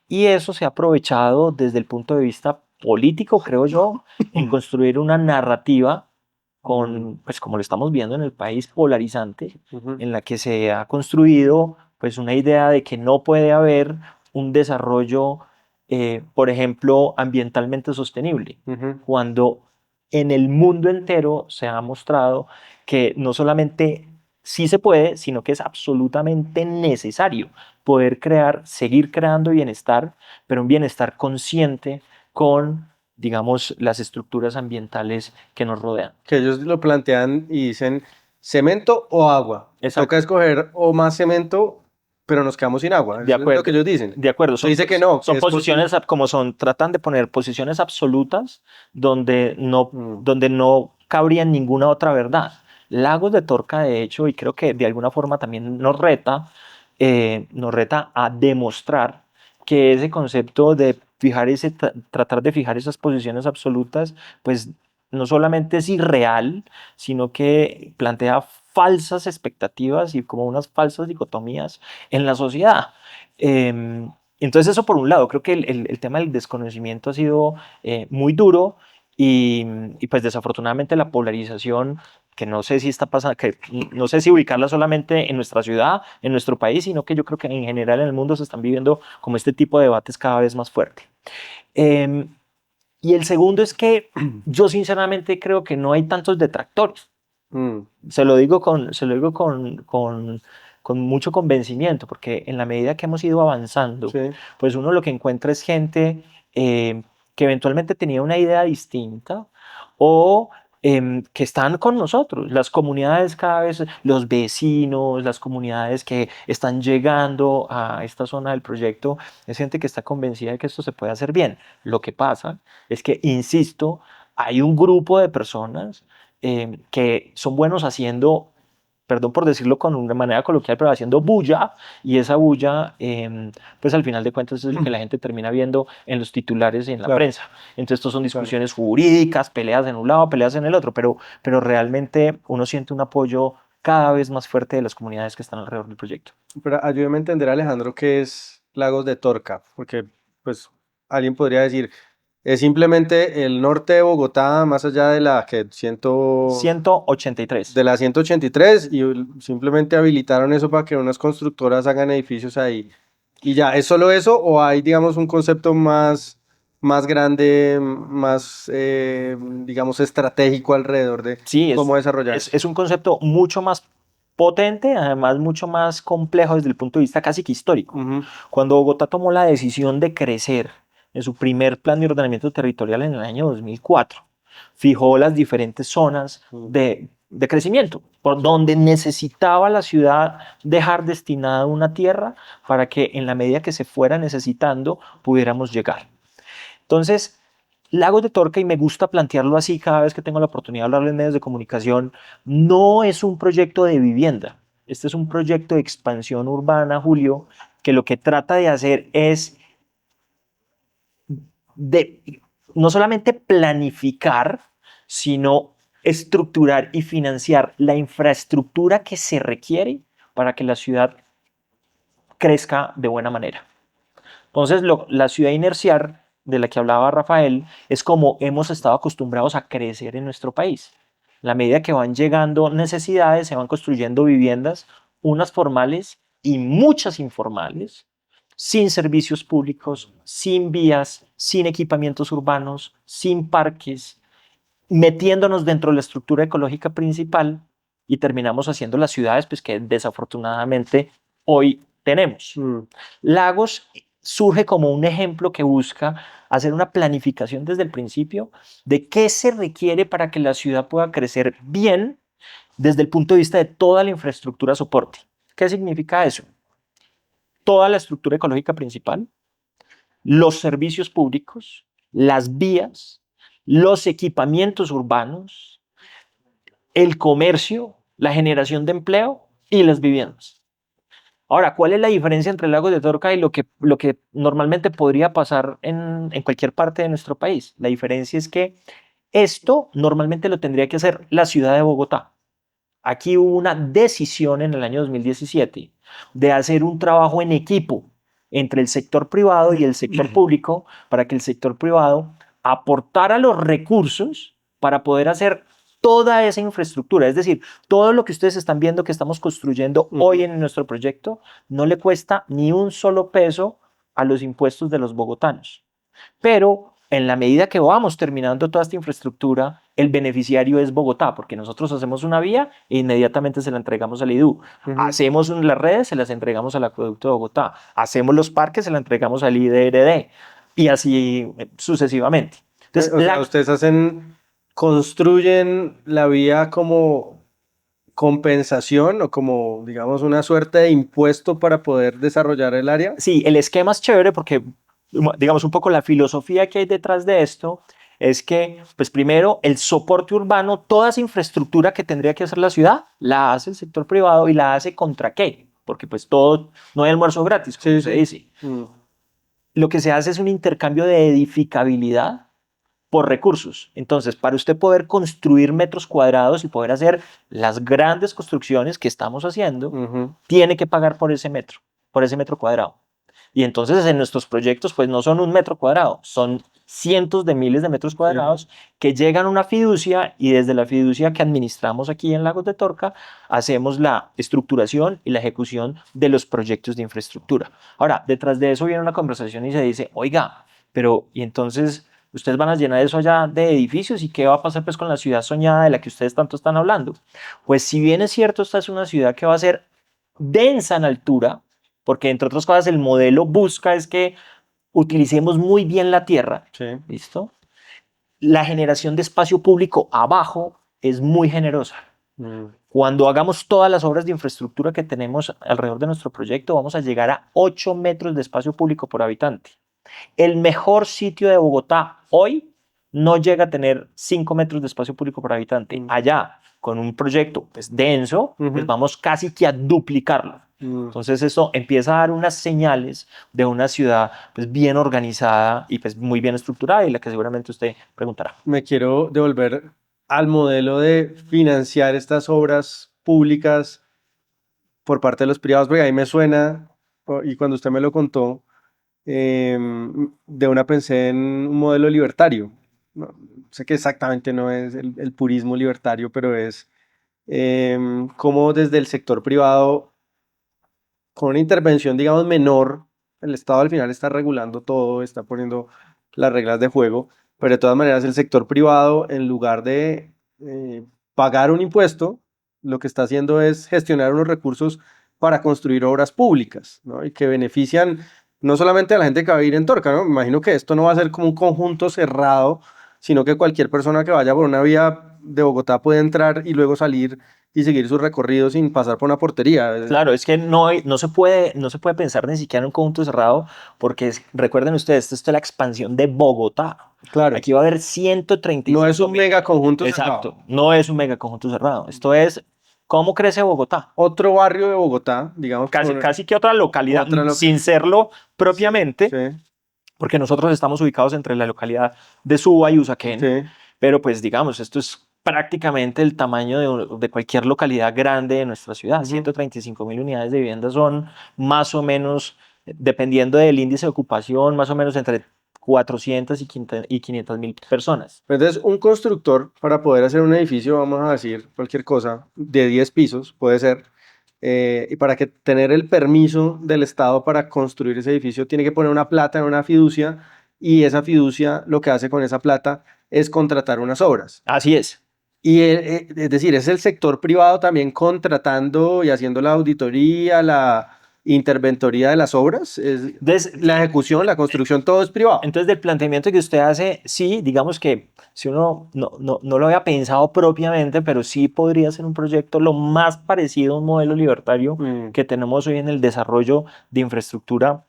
S1: Y eso se ha aprovechado desde el punto de vista político, creo yo, en construir una narrativa
S2: mm,
S1: con, pues como lo estamos viendo en el país, polarizante,
S2: ujú,
S1: en la que se ha construido pues una idea de que no puede haber un desarrollo, por ejemplo, ambientalmente sostenible,
S2: ujú.
S1: cuando en el mundo entero se ha mostrado que no solamente sí se puede, sino que es absolutamente necesario poder crear, seguir creando bienestar, pero un bienestar consciente con, digamos, las estructuras ambientales que nos rodean.
S2: Que ellos lo plantean y dicen cemento o agua. Toca
S1: Exacto,
S2: escoger o más cemento, pero nos quedamos sin agua.
S1: de
S2: Eso es lo que
S1: acuerdo,
S2: ellos dicen.
S1: de acuerdo.
S2: Usted
S1: Son,
S2: dice que no, que
S1: son
S2: es posible.
S1: posiciones como son, tratan de poner posiciones absolutas
S2: Mm,
S1: donde no cabría ninguna otra verdad. Lagos de Torca, de hecho, y creo que de alguna forma también nos reta a demostrar que ese concepto de fijar tratar de fijar esas posiciones absolutas, pues no solamente es irreal, sino que plantea falsas expectativas y como unas falsas dicotomías en la sociedad. Entonces eso por un lado, creo que el tema del desconocimiento ha sido muy duro y pues desafortunadamente la polarización que no sé si está pasando, que no sé si ubicarla solamente en nuestra ciudad, en nuestro país, sino que yo creo que en general en el mundo se están viviendo como este tipo de debates cada vez más fuerte. Eh, y el segundo es que yo sinceramente creo que no hay tantos detractores.
S2: Mm,
S1: Se lo digo con mucho convencimiento, porque en la medida que hemos ido avanzando,
S2: sí,
S1: pues uno lo que encuentra es gente eh, que eventualmente tenía una idea distinta o que están con nosotros. Las comunidades cada vez, los vecinos, las comunidades que están llegando a esta zona del proyecto, es gente que está convencida de que esto se puede hacer bien. Lo que pasa es que, insisto, hay un grupo de personas que son buenos haciendo, perdón por decirlo con una manera coloquial, pero haciendo bulla, y esa bulla, pues al final de cuentas es lo que la gente termina viendo en los titulares y en la
S2: claro,
S1: prensa. Entonces, estos son
S2: claro.
S1: discusiones jurídicas, peleas en un lado, peleas en el otro, pero realmente uno siente un apoyo cada vez más fuerte de las comunidades que están alrededor del proyecto.
S2: Pero ayúdeme a entender, Alejandro, qué es Lagos de Torca, porque pues alguien podría decir, es simplemente el norte de Bogotá, más allá de la que
S1: 183.
S2: de la 183 y simplemente habilitaron eso para que unas constructoras hagan edificios ahí. Y ya, ¿es solo eso o hay, digamos, un concepto más grande, más, digamos, estratégico alrededor de
S1: Sí,
S2: cómo desarrollar eso?
S1: es un concepto mucho más potente, además mucho más complejo desde el punto de vista casi que histórico.
S2: Ujú,
S1: Cuando Bogotá tomó la decisión de crecer en su primer plan de ordenamiento territorial en el año 2004, fijó las diferentes zonas
S2: ujú,
S1: de crecimiento, por donde necesitaba la ciudad dejar destinada una tierra para que en la medida que se fuera necesitando pudiéramos llegar. Entonces, Lagos de Torca, y me gusta plantearlo así cada vez que tengo la oportunidad de hablar en medios de comunicación, no es un proyecto de vivienda. Este es un proyecto de expansión urbana, Julio, que lo que trata de hacer es de no solamente planificar, sino estructurar y financiar la infraestructura que se requiere para que la ciudad crezca de buena manera. Entonces, la ciudad inercial de la que hablaba Rafael es como hemos estado acostumbrados a crecer en nuestro país. A la medida que van llegando necesidades, se van construyendo viviendas, unas formales y muchas informales, sin servicios públicos, sin vías, sin equipamientos urbanos, sin parques, metiéndonos dentro de la estructura ecológica principal y terminamos haciendo las ciudades pues, que desafortunadamente hoy tenemos.
S2: mm,
S1: Lagos surge como un ejemplo que busca hacer una planificación desde el principio de qué se requiere para que la ciudad pueda crecer bien desde el punto de vista de toda la infraestructura soporte. ¿Qué significa eso? Toda la estructura ecológica principal, los servicios públicos, las vías, los equipamientos urbanos, el comercio, la generación de empleo y las viviendas. Ahora, ¿cuál es la diferencia entre Lagos de Torca y lo que normalmente podría pasar en cualquier parte de nuestro país? La diferencia es que esto normalmente lo tendría que hacer la ciudad de Bogotá. Aquí hubo una decisión en el año 2017 de hacer un trabajo en equipo entre el sector privado y el sector público para que el sector privado aportara los recursos para poder hacer toda esa infraestructura. Es decir, todo lo que ustedes están viendo que estamos construyendo hoy
S2: ujú.
S1: en nuestro proyecto no le cuesta ni un solo peso a los impuestos de los bogotanos. Pero en la medida que vamos terminando toda esta infraestructura, el beneficiario es Bogotá, porque nosotros hacemos una vía e inmediatamente se la entregamos al IDU.
S2: Ujú.
S1: Hacemos las redes, se las entregamos al Acueducto de Bogotá. Hacemos los parques, se la entregamos al IDRD. Y así sucesivamente. Entonces,
S2: O sea, ustedes construyen la vía como compensación o como, digamos, una suerte de impuesto para poder desarrollar el área.
S1: sí, el esquema es chévere porque, digamos, un poco la filosofía que hay detrás de esto es que, pues primero, el soporte urbano, toda esa infraestructura que tendría que hacer la ciudad, la hace el sector privado y la hace contra qué, porque pues todo, no hay almuerzo gratis, como
S2: Sí,
S1: se
S2: sí.
S1: dice.
S2: Mm,
S1: Lo que se hace es un intercambio de edificabilidad por recursos. Entonces, para usted poder construir metros cuadrados y poder hacer las grandes construcciones que estamos haciendo,
S2: Ujú.
S1: tiene que pagar por ese metro cuadrado. Y entonces en nuestros proyectos, pues no son un metro cuadrado, son cientos de miles de metros cuadrados que llegan a una fiducia y desde la fiducia que administramos aquí en Lagos de Torca, hacemos la estructuración y la ejecución de los proyectos de infraestructura. Ahora, detrás de eso viene una conversación y se dice, oiga, pero ¿y entonces ustedes van a llenar eso allá de edificios y qué va a pasar pues con la ciudad soñada de la que ustedes tanto están hablando? Pues si bien es cierto, esta es una ciudad que va a ser densa en altura, porque entre otras cosas el modelo busca es que utilicemos muy bien la tierra,
S2: Sí.
S1: ¿listo? La generación de espacio público abajo es muy generosa.
S2: Mm.
S1: Cuando hagamos todas las obras de infraestructura que tenemos alrededor de nuestro proyecto, vamos a llegar a 8 metros de espacio público por habitante. El mejor sitio de Bogotá hoy no llega a tener 5 metros de espacio público por habitante. Allá, con un proyecto pues, denso, pues vamos casi que a duplicarlo. Entonces eso empieza a dar unas señales de una ciudad pues, bien organizada y pues, muy bien estructurada y la que seguramente usted preguntará.
S2: Me quiero devolver al modelo de financiar estas obras públicas por parte de los privados, porque ahí me suena, y cuando usted me lo contó, de una pensé en un modelo libertario. No, sé que exactamente no es el purismo libertario, pero es como desde el sector privado, con una intervención, digamos, menor, el Estado al final está regulando todo, está poniendo las reglas de juego, pero de todas maneras el sector privado, en lugar de pagar un impuesto, lo que está haciendo es gestionar unos recursos para construir obras públicas, ¿no? Y que benefician no solamente a la gente que va a vivir en Torca, ¿no? Me imagino que esto no va a ser como un conjunto cerrado, sino que cualquier persona que vaya por una vía de Bogotá puede entrar y luego salir y seguir su recorrido sin pasar por una portería.
S1: Claro, es que no se puede pensar ni siquiera en un conjunto cerrado porque recuerden ustedes, esto es la expansión de Bogotá.
S2: Claro,
S1: Aquí va a haber
S2: no es
S1: 135
S2: un
S1: mil.
S2: mega conjunto cerrado.
S1: Exacto, no es un mega conjunto cerrado. Esto es cómo crece Bogotá.
S2: Otro barrio de Bogotá, digamos,
S1: Casi, casi que otra localidad,
S2: otra
S1: sin serlo propiamente,
S2: sí,
S1: porque nosotros estamos ubicados entre la localidad de Suba y Usaquén,
S2: sí.
S1: pero pues digamos, esto es prácticamente el tamaño de cualquier localidad grande de nuestra ciudad. 135.000 unidades de vivienda son más o menos, dependiendo del índice de ocupación, más o menos entre 400 y 500.000 personas.
S2: Entonces, un constructor para poder hacer un edificio, vamos a decir cualquier cosa, de 10 pisos, puede ser, y para que tener el permiso del Estado para construir ese edificio, tiene que poner una plata en una fiducia, y esa fiducia lo que hace con esa plata es contratar unas obras.
S1: Así es.
S2: Y es decir, es el sector privado también contratando y haciendo la auditoría, la interventoría de las obras, es la ejecución, la construcción, todo es privado.
S1: Entonces, del planteamiento que usted hace, sí, digamos que si uno no lo había pensado propiamente, pero sí podría ser un proyecto lo más parecido a un modelo libertario que tenemos hoy en el desarrollo de infraestructura,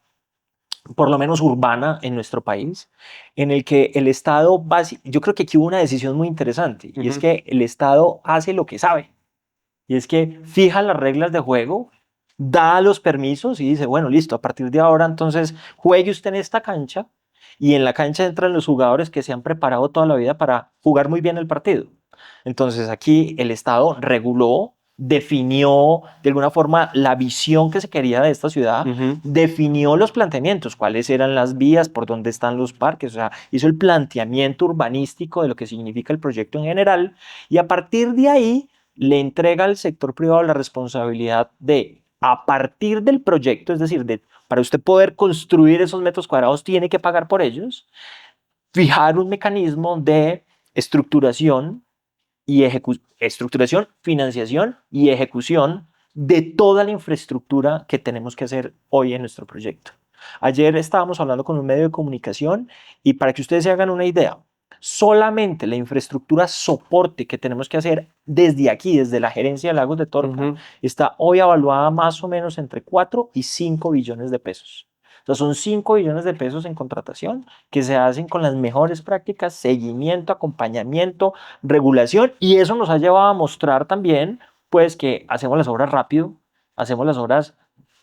S1: por lo menos urbana en nuestro país, en el que el Estado, yo creo que aquí hubo una decisión muy interesante, y es que el Estado hace lo que sabe, y es que fija las reglas de juego, da los permisos y dice, bueno, listo, a partir de ahora entonces juegue usted en esta cancha y en la cancha entran los jugadores que se han preparado toda la vida para jugar muy bien el partido. Entonces aquí el Estado reguló, definió de alguna forma la visión que se quería de esta ciudad, definió los planteamientos, cuáles eran las vías, por dónde están los parques, o sea, hizo el planteamiento urbanístico de lo que significa el proyecto en general y a partir de ahí le entrega al sector privado la responsabilidad de, a partir del proyecto, es decir, para usted poder construir esos metros cuadrados, tiene que pagar por ellos, fijar un mecanismo de estructuración estructuración, financiación y ejecución de toda la infraestructura que tenemos que hacer hoy en nuestro proyecto. Ayer estábamos hablando con un medio de comunicación y para que ustedes se hagan una idea, solamente la infraestructura soporte que tenemos que hacer desde aquí, desde la gerencia de Lagos de Torca, está hoy evaluada más o menos entre 4 y 5 billones de pesos. Entonces son 5 billones de pesos en contratación que se hacen con las mejores prácticas, seguimiento, acompañamiento, regulación, y eso nos ha llevado a mostrar también pues que hacemos las obras rápido, hacemos las obras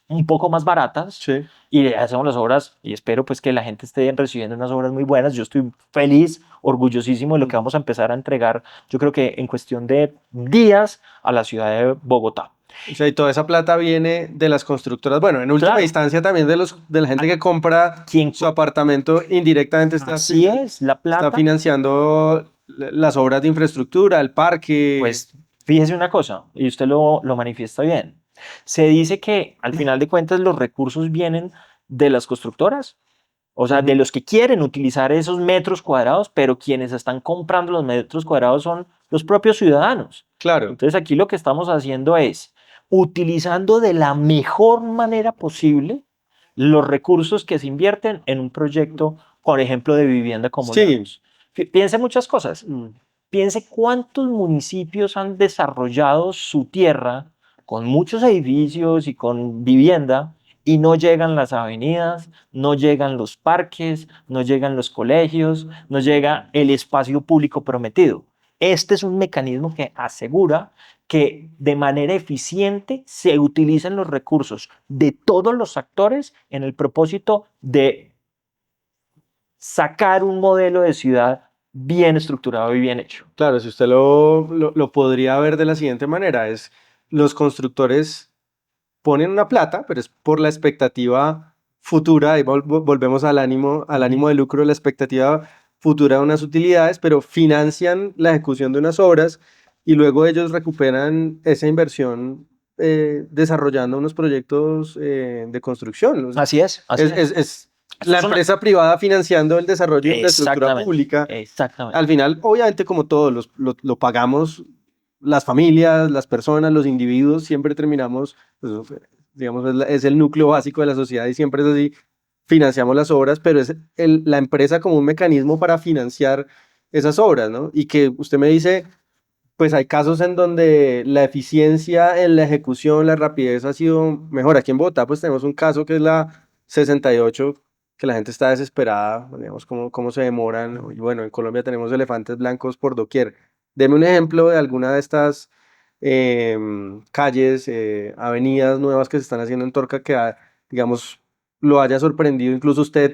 S1: un poco más baratas
S2: Sí.
S1: y hacemos las obras y espero pues que la gente esté recibiendo unas obras muy buenas. Yo estoy feliz, orgullosísimo de lo que vamos a empezar a entregar, yo creo que en cuestión de días a la ciudad de Bogotá.
S2: O sea, y toda esa plata viene de las constructoras. Bueno, en última
S1: Claro,
S2: instancia también de la gente que compra
S1: quien,
S2: su apartamento indirectamente está,
S1: así es, la
S2: está
S1: plata,
S2: financiando las obras de infraestructura, el parque.
S1: pues fíjese una cosa, y usted lo manifiesta bien. Se dice que al final de cuentas los recursos vienen de las constructoras, o sea, de
S2: Ujú.
S1: los que quieren utilizar esos metros cuadrados, pero quienes están comprando los metros cuadrados son los propios ciudadanos.
S2: Claro,
S1: Entonces aquí lo que estamos haciendo es utilizando de la mejor manera posible los recursos que se invierten en un proyecto, por ejemplo, de vivienda como lo
S2: sí.
S1: vemos. Piense muchas cosas. Piense cuántos municipios han desarrollado su tierra con muchos edificios y con vivienda y no llegan las avenidas, no llegan los parques, no llegan los colegios, no llega el espacio público prometido. Este es un mecanismo que asegura que de manera eficiente se utilizan los recursos de todos los actores en el propósito de sacar un modelo de ciudad bien estructurado y bien hecho.
S2: Claro, si usted lo podría ver de la siguiente manera, es los constructores ponen una plata, pero es por la expectativa futura, y volvemos al ánimo de lucro, la expectativa futura de unas utilidades, pero financian la ejecución de unas obras y luego ellos recuperan esa inversión desarrollando unos proyectos de construcción. O sea,
S1: Así es, así es.
S2: es
S1: Esto
S2: la
S1: es una...
S2: empresa privada financiando el desarrollo de infraestructura
S1: Exactamente,
S2: pública. Al
S1: exactamente.
S2: final, obviamente, como todos, lo pagamos las familias, las personas, los individuos, siempre terminamos, pues, digamos, es el núcleo básico de la sociedad y siempre es así, financiamos las obras, pero es la empresa como un mecanismo para financiar esas obras, ¿no? Y que usted me dice, pues hay casos en donde la eficiencia en la ejecución, la rapidez ha sido mejor. Aquí en Bogotá, pues tenemos un caso que es la 68, que la gente está desesperada, digamos, cómo se demoran. Y bueno, en Colombia tenemos elefantes blancos por doquier. Deme un ejemplo de alguna de estas calles, avenidas nuevas que se están haciendo en Torca que, digamos, lo haya sorprendido incluso usted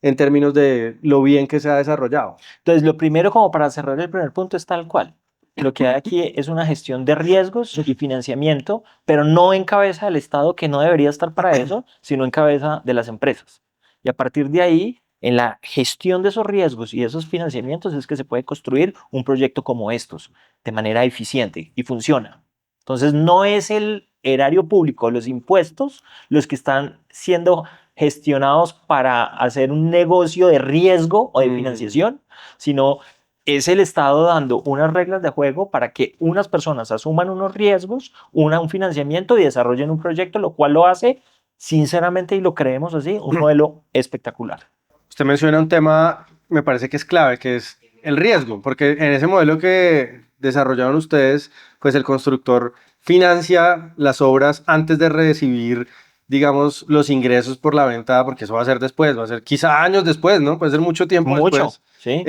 S2: en términos de lo bien que se ha desarrollado.
S1: Entonces, lo primero, como para cerrar el primer punto, es tal cual. Lo que hay aquí es una gestión de riesgos y financiamiento, pero no en cabeza del Estado, que no debería estar para eso, sino en cabeza de las empresas. Y a partir de ahí, en la gestión de esos riesgos y esos financiamientos, es que se puede construir un proyecto como estos, de manera eficiente y funciona. Entonces, no es el erario público, los impuestos, los que están siendo gestionados para hacer un negocio de riesgo o de
S2: Mm.
S1: financiación, sino es el Estado dando unas reglas de juego para que unas personas asuman unos riesgos, un financiamiento y desarrollen un proyecto, lo cual lo hace, sinceramente, y lo creemos así, un modelo espectacular.
S2: Usted menciona un tema, me parece que es clave, que es el riesgo, porque en ese modelo que desarrollaron ustedes, pues el constructor financia las obras antes de recibir, digamos, los ingresos por la venta, porque eso va a ser después, va a ser quizá años después, ¿no? Puede ser mucho tiempo
S1: Mucho,
S2: después,
S1: ¿sí?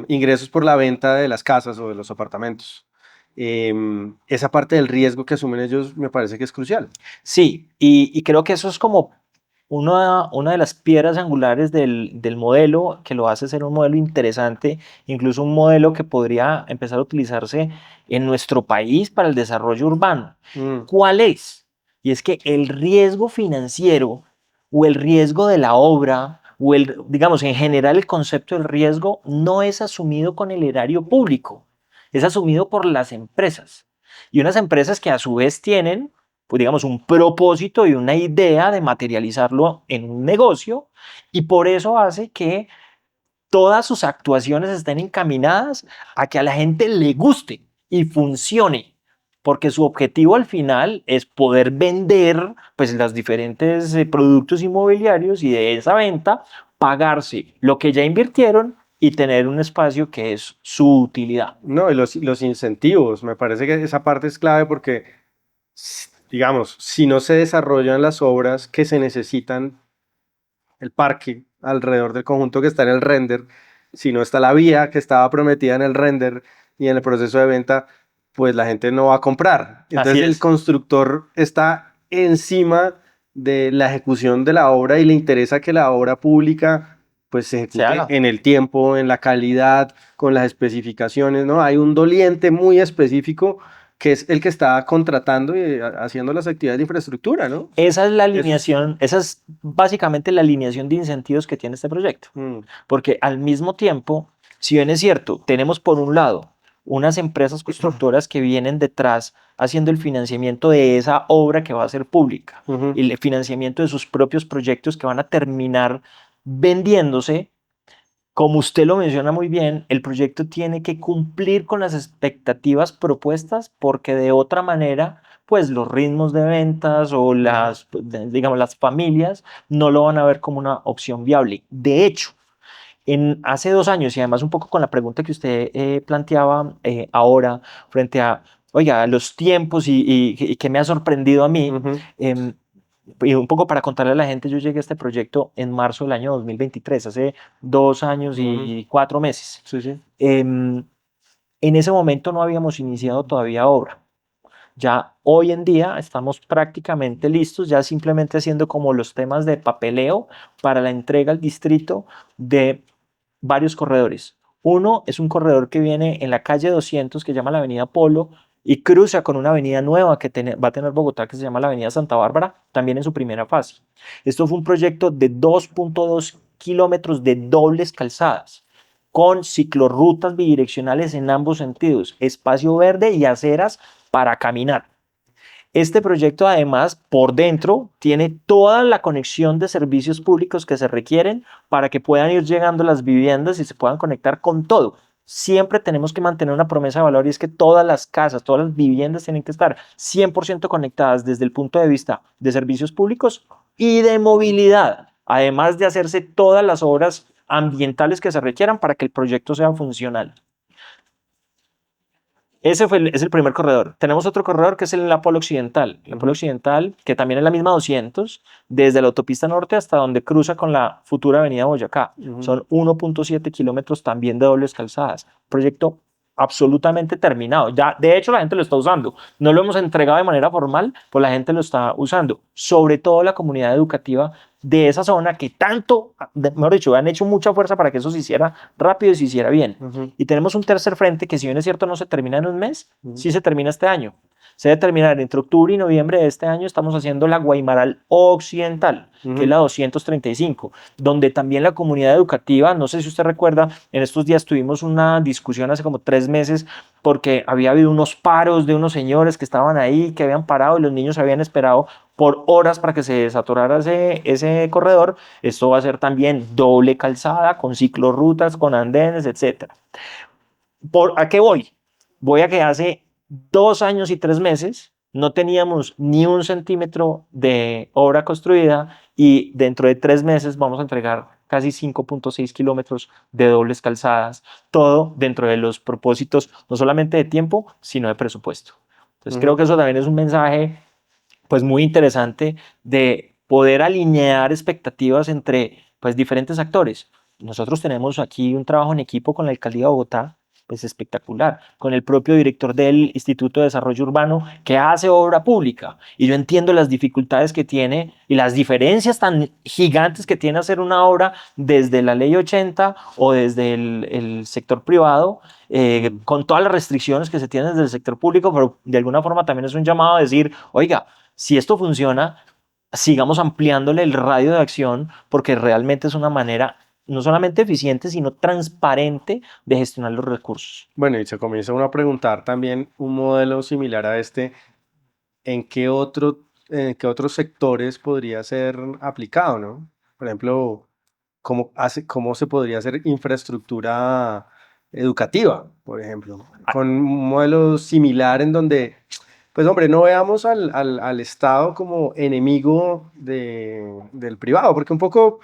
S2: ingresos por la venta de las casas o de los apartamentos. Esa parte del riesgo que asumen ellos me parece que es crucial.
S1: Sí, y creo que eso es como una de las piedras angulares del modelo que lo hace ser un modelo interesante, incluso un modelo que podría empezar a utilizarse en nuestro país para el desarrollo urbano.
S2: Mm,
S1: ¿Cuál es? Y es que el riesgo financiero o el riesgo de la obra o digamos, en general el concepto del riesgo no es asumido con el erario público, es asumido por las empresas. Y unas empresas que a su vez tienen pues digamos, un propósito y una idea de materializarlo en un negocio y por eso hace que todas sus actuaciones estén encaminadas a que a la gente le guste y funcione, porque su objetivo al final es poder vender pues los diferentes productos inmobiliarios y de esa venta pagarse lo que ya invirtieron y tener un espacio que es su utilidad.
S2: no, y los incentivos, me parece que esa parte es clave porque digamos, si no se desarrollan las obras que se necesitan, el parque alrededor del conjunto que está en el render, si no está la vía que estaba prometida en el render y en el proceso de venta, pues la gente no va a comprar.
S1: Así
S2: Entonces el
S1: es.
S2: constructor está encima de la ejecución de la obra y le interesa que la obra pública pues se
S1: Se
S2: ejecute
S1: haga.
S2: en el tiempo, en la calidad, con las especificaciones, ¿no? Hay un doliente muy específico que es el que está contratando y haciendo las actividades de infraestructura, ¿no?
S1: Esa es la
S2: Eso.
S1: alineación, esa es básicamente la alineación de incentivos que tiene este proyecto.
S2: Mm,
S1: Porque al mismo tiempo, si bien es cierto, tenemos por un lado unas empresas constructoras que vienen detrás haciendo el financiamiento de esa obra que va a ser pública
S2: ujú,
S1: y el financiamiento de sus propios proyectos que van a terminar vendiéndose. Como usted lo menciona muy bien, el proyecto tiene que cumplir con las expectativas propuestas porque de otra manera, pues los ritmos de ventas o las, digamos, las familias no lo van a ver como una opción viable. De hecho, hace 2 años, y además un poco con la pregunta que usted planteaba ahora frente a, oiga, los tiempos y que me ha sorprendido a mí,
S2: ujú,
S1: em, y un poco para contarle a la gente, yo llegué a este proyecto en marzo del año 2023, hace 2 años
S2: ujú.
S1: y 4 meses.
S2: Sí, sí.
S1: Em, en ese momento no habíamos iniciado todavía obra. Ya hoy en día estamos prácticamente listos, ya simplemente haciendo como los temas de papeleo para la entrega al distrito de varios corredores. Uno es un corredor que viene en la calle 200, que se llama la Avenida Polo, y cruza con una avenida nueva que va a tener Bogotá, que se llama la Avenida Santa Bárbara, también en su primera fase. Esto fue un proyecto de 2.2 kilómetros de dobles calzadas, con ciclorrutas bidireccionales en ambos sentidos, espacio verde y aceras para caminar. Este proyecto además por dentro tiene toda la conexión de servicios públicos que se requieren para que puedan ir llegando las viviendas y se puedan conectar con todo. Siempre tenemos que mantener una promesa de valor y es que todas las casas, todas las viviendas tienen que estar 100% conectadas desde el punto de vista de servicios públicos y de movilidad, además de hacerse todas las obras ambientales que se requieran para que el proyecto sea funcional. Es el primer corredor. Tenemos otro corredor que es el Apolo Occidental. El Apolo
S2: Ujú,
S1: Occidental, que también es la misma 200, desde la autopista norte hasta donde cruza con la futura avenida Boyacá.
S2: ujú.
S1: Son 1.7 kilómetros también de dobles calzadas. Proyecto absolutamente terminado. Ya, de hecho, la gente lo está usando. No lo hemos entregado de manera formal, pues la gente lo está usando. Sobre todo la comunidad educativa de esa zona que tanto, mejor dicho, han hecho mucha fuerza para que eso se hiciera rápido y se hiciera bien.
S2: Ujú,
S1: Y tenemos un tercer frente que si bien es cierto no se termina en un mes,
S2: ujú,
S1: sí se termina este año. Se debe terminar entre octubre y noviembre de este año. Estamos haciendo la Guaymaral Occidental, que es
S2: ujú.
S1: la 235, donde también la comunidad educativa, no sé si usted recuerda, en estos días tuvimos una discusión hace como 3 meses porque había habido unos paros de unos señores que estaban ahí, que habían parado y los niños habían esperado por horas para que se desatorara ese corredor. Esto va a ser también doble calzada, con ciclorrutas, con andenes, etcétera. ¿A qué voy? Voy a que hace 2 años y 3 meses no teníamos ni un centímetro de obra construida y dentro de 3 meses vamos a entregar casi 5.6 kilómetros de dobles calzadas, todo dentro de los propósitos no solamente de tiempo, sino de presupuesto. Entonces creo
S2: Ujú.
S1: que eso también es un mensaje pues muy interesante de poder alinear expectativas entre pues diferentes actores. Nosotros tenemos aquí un trabajo en equipo con la Alcaldía de Bogotá, pues espectacular, con el propio director del Instituto de Desarrollo Urbano que hace obra pública. Y yo entiendo las dificultades que tiene y las diferencias tan gigantes que tiene hacer una obra desde la Ley 80 o desde el sector privado, con todas las restricciones que se tienen desde el sector público, pero de alguna forma también es un llamado a decir, oiga, si esto funciona, sigamos ampliándole el radio de acción porque realmente es una manera no solamente eficiente, sino transparente de gestionar los recursos.
S2: Bueno, y se comienza uno a preguntar también un modelo similar a este, ¿en qué en qué otros sectores podría ser aplicado, ¿no? Por ejemplo, cómo se podría hacer infraestructura educativa, por ejemplo,
S1: Ah,
S2: con un modelo similar en donde, pues hombre, no veamos al Estado como enemigo del privado, porque un poco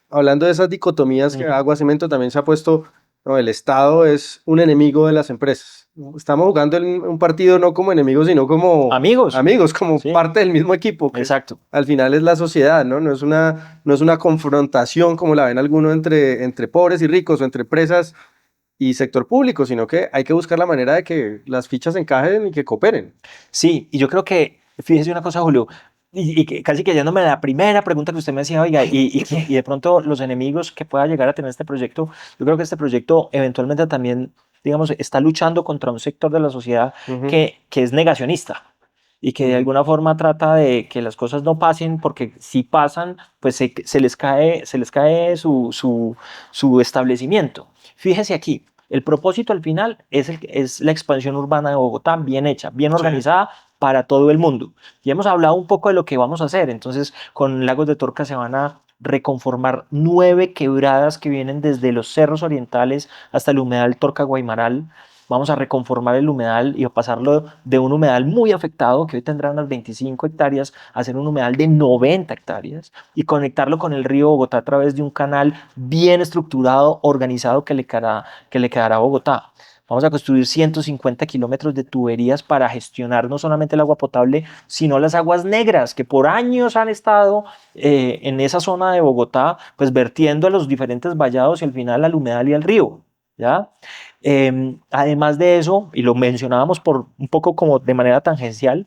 S2: hablando de esas dicotomías que
S1: ujú.
S2: Agua Cemento también se ha puesto, no, el Estado es un enemigo de las empresas. Estamos jugando en un partido no como enemigos, sino como
S1: Amigos,
S2: amigos, como
S1: sí,
S2: parte del mismo equipo, que
S1: exacto.
S2: al final es la sociedad, ¿no? No es una confrontación como la ven algunos entre pobres y ricos o entre empresas y sector público, sino que hay que buscar la manera de que las fichas encajen y que cooperen.
S1: Sí, y yo creo que, fíjese una cosa, Julio, y casi que yéndome a la primera pregunta que usted me decía, oiga, y de pronto los enemigos que pueda llegar a tener este proyecto, yo creo que este proyecto eventualmente también, digamos, está luchando contra un sector de la sociedad
S2: Ujú,
S1: que es negacionista y que de
S2: ujú,
S1: alguna forma trata de que las cosas no pasen, porque si pasan, pues se les cae su establecimiento. Fíjese aquí, el propósito al final es la expansión urbana de Bogotá bien hecha, bien
S2: sí.
S1: organizada para todo el mundo. Y hemos hablado un poco de lo que vamos a hacer. Entonces, con Lagos de Torca se van a reconformar 9 quebradas que vienen desde los cerros orientales hasta el humedal Torca Guaymaral. Vamos a reconformar el humedal y a pasarlo de un humedal muy afectado, que hoy tendrá unas 25 hectáreas, a ser un humedal de 90 hectáreas y conectarlo con el río Bogotá a través de un canal bien estructurado, organizado que le quedará a Bogotá. Vamos a construir 150 kilómetros de tuberías para gestionar no solamente el agua potable, sino las aguas negras que por años han estado en esa zona de Bogotá, pues vertiendo a los diferentes vallados y al final al humedal y al río. ¿Ya? Además de eso, y lo mencionábamos por un poco como de manera tangencial,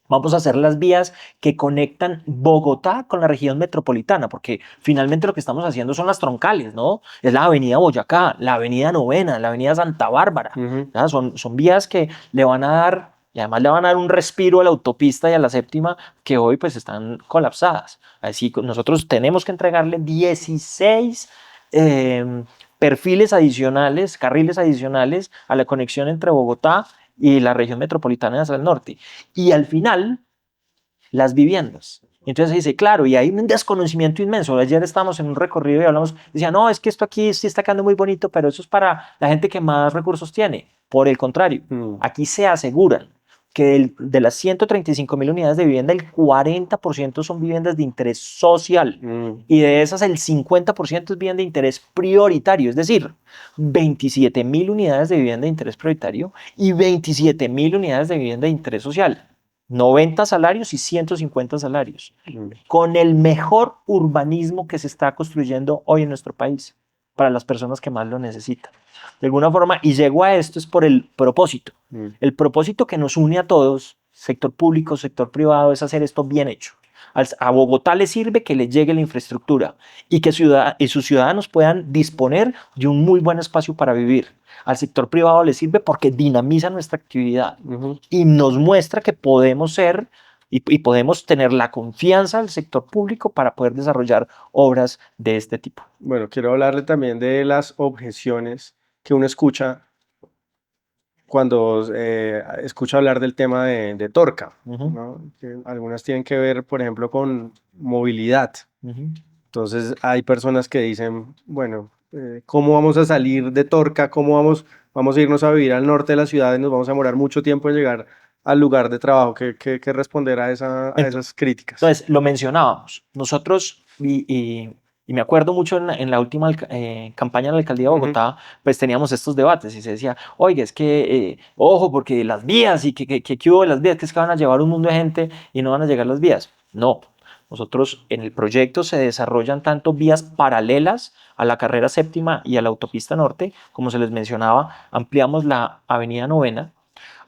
S1: vamos a hacer las vías que conectan Bogotá con la región metropolitana, porque finalmente lo que estamos haciendo son las troncales, ¿no? Es la avenida Boyacá, la avenida Novena, la avenida Santa Bárbara.
S2: Ujú.
S1: ¿Ya? Son vías que le van a dar, y además le van a dar un respiro a la autopista y a la séptima, que hoy pues están colapsadas. Así que nosotros tenemos que entregarle 16 eh, perfiles adicionales, carriles adicionales a la conexión entre Bogotá y la región metropolitana hacia el norte. Y al final, las viviendas. Entonces se dice, claro, y hay un desconocimiento inmenso. Ayer estábamos en un recorrido y hablamos, decía, no, es que esto aquí sí está quedando muy bonito, pero eso es para la gente que más recursos tiene. Por el contrario,
S2: Mm,
S1: aquí se aseguran que de las 135.000 unidades de vivienda, el 40% son viviendas de interés social
S2: mm,
S1: y de esas el 50% es vivienda de interés prioritario, es decir, 27.000 unidades de vivienda de interés prioritario y 27.000 unidades de vivienda de interés social. 90 salarios y 150 salarios,
S2: mm.
S1: con el mejor urbanismo que se está construyendo hoy en nuestro país para las personas que más lo necesitan. De alguna forma, y llego a esto es por
S2: Mm.
S1: el propósito que nos une a todos, sector público, sector privado, es hacer esto bien hecho. A Bogotá le sirve que le llegue la infraestructura y que sus ciudadanos puedan disponer de un muy buen espacio para vivir. Al sector privado le sirve porque dinamiza nuestra actividad
S2: Ujú.
S1: y nos muestra que podemos ser y podemos tener la confianza del sector público para poder desarrollar obras de este tipo.
S2: Bueno, quiero hablarle también de las objeciones que uno escucha cuando escucha hablar del tema de Torca,
S1: Ujú,
S2: ¿no? Que algunas tienen que ver, por ejemplo, con movilidad.
S1: ujú.
S2: Entonces hay personas que dicen, bueno, ¿cómo vamos a salir de Torca? ¿Cómo vamos a irnos a vivir al norte de la ciudad y nos vamos a demorar mucho tiempo en llegar al lugar de trabajo? ¿Qué responder a esas críticas?
S1: Entonces, lo mencionábamos. Nosotros, y me acuerdo mucho en la última campaña de la alcaldía de
S2: Ujú,
S1: Bogotá, pues teníamos estos debates y se decía, oye, es que, ojo, porque las vías y que hubo de las vías, que es que van a llevar un mundo de gente y no van a llegar las vías. No, nosotros en el proyecto se desarrollan tanto vías paralelas a la carrera séptima y a la autopista norte, como se les mencionaba, ampliamos la avenida Novena.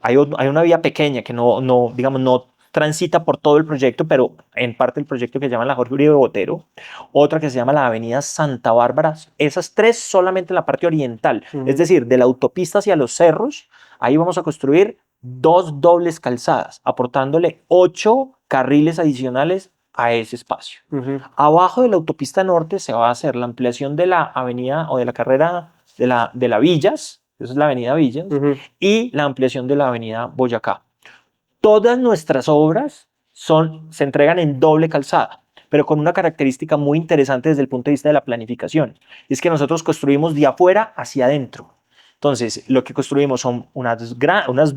S1: Hay una vía pequeña que digamos, no transita por todo el proyecto, pero en parte del proyecto que se llama la Jorge Uribe Botero, otra que se llama la Avenida Santa Bárbara, esas tres solamente en la parte oriental, es
S2: ujú,
S1: decir, de la autopista hacia los cerros, ahí vamos a construir 2 dobles calzadas, aportándole 8 carriles adicionales a ese espacio.
S2: ujú,
S1: Abajo de la autopista norte se va a hacer la ampliación de la avenida o de la carrera de la Villas, esa es la avenida Villas,
S2: ujú.
S1: y la ampliación de la avenida Boyacá. Todas nuestras obras se entregan en doble calzada, pero con una característica muy interesante desde el punto de vista de la planificación. Y es que nosotros construimos de afuera hacia adentro. Entonces, lo que construimos son unas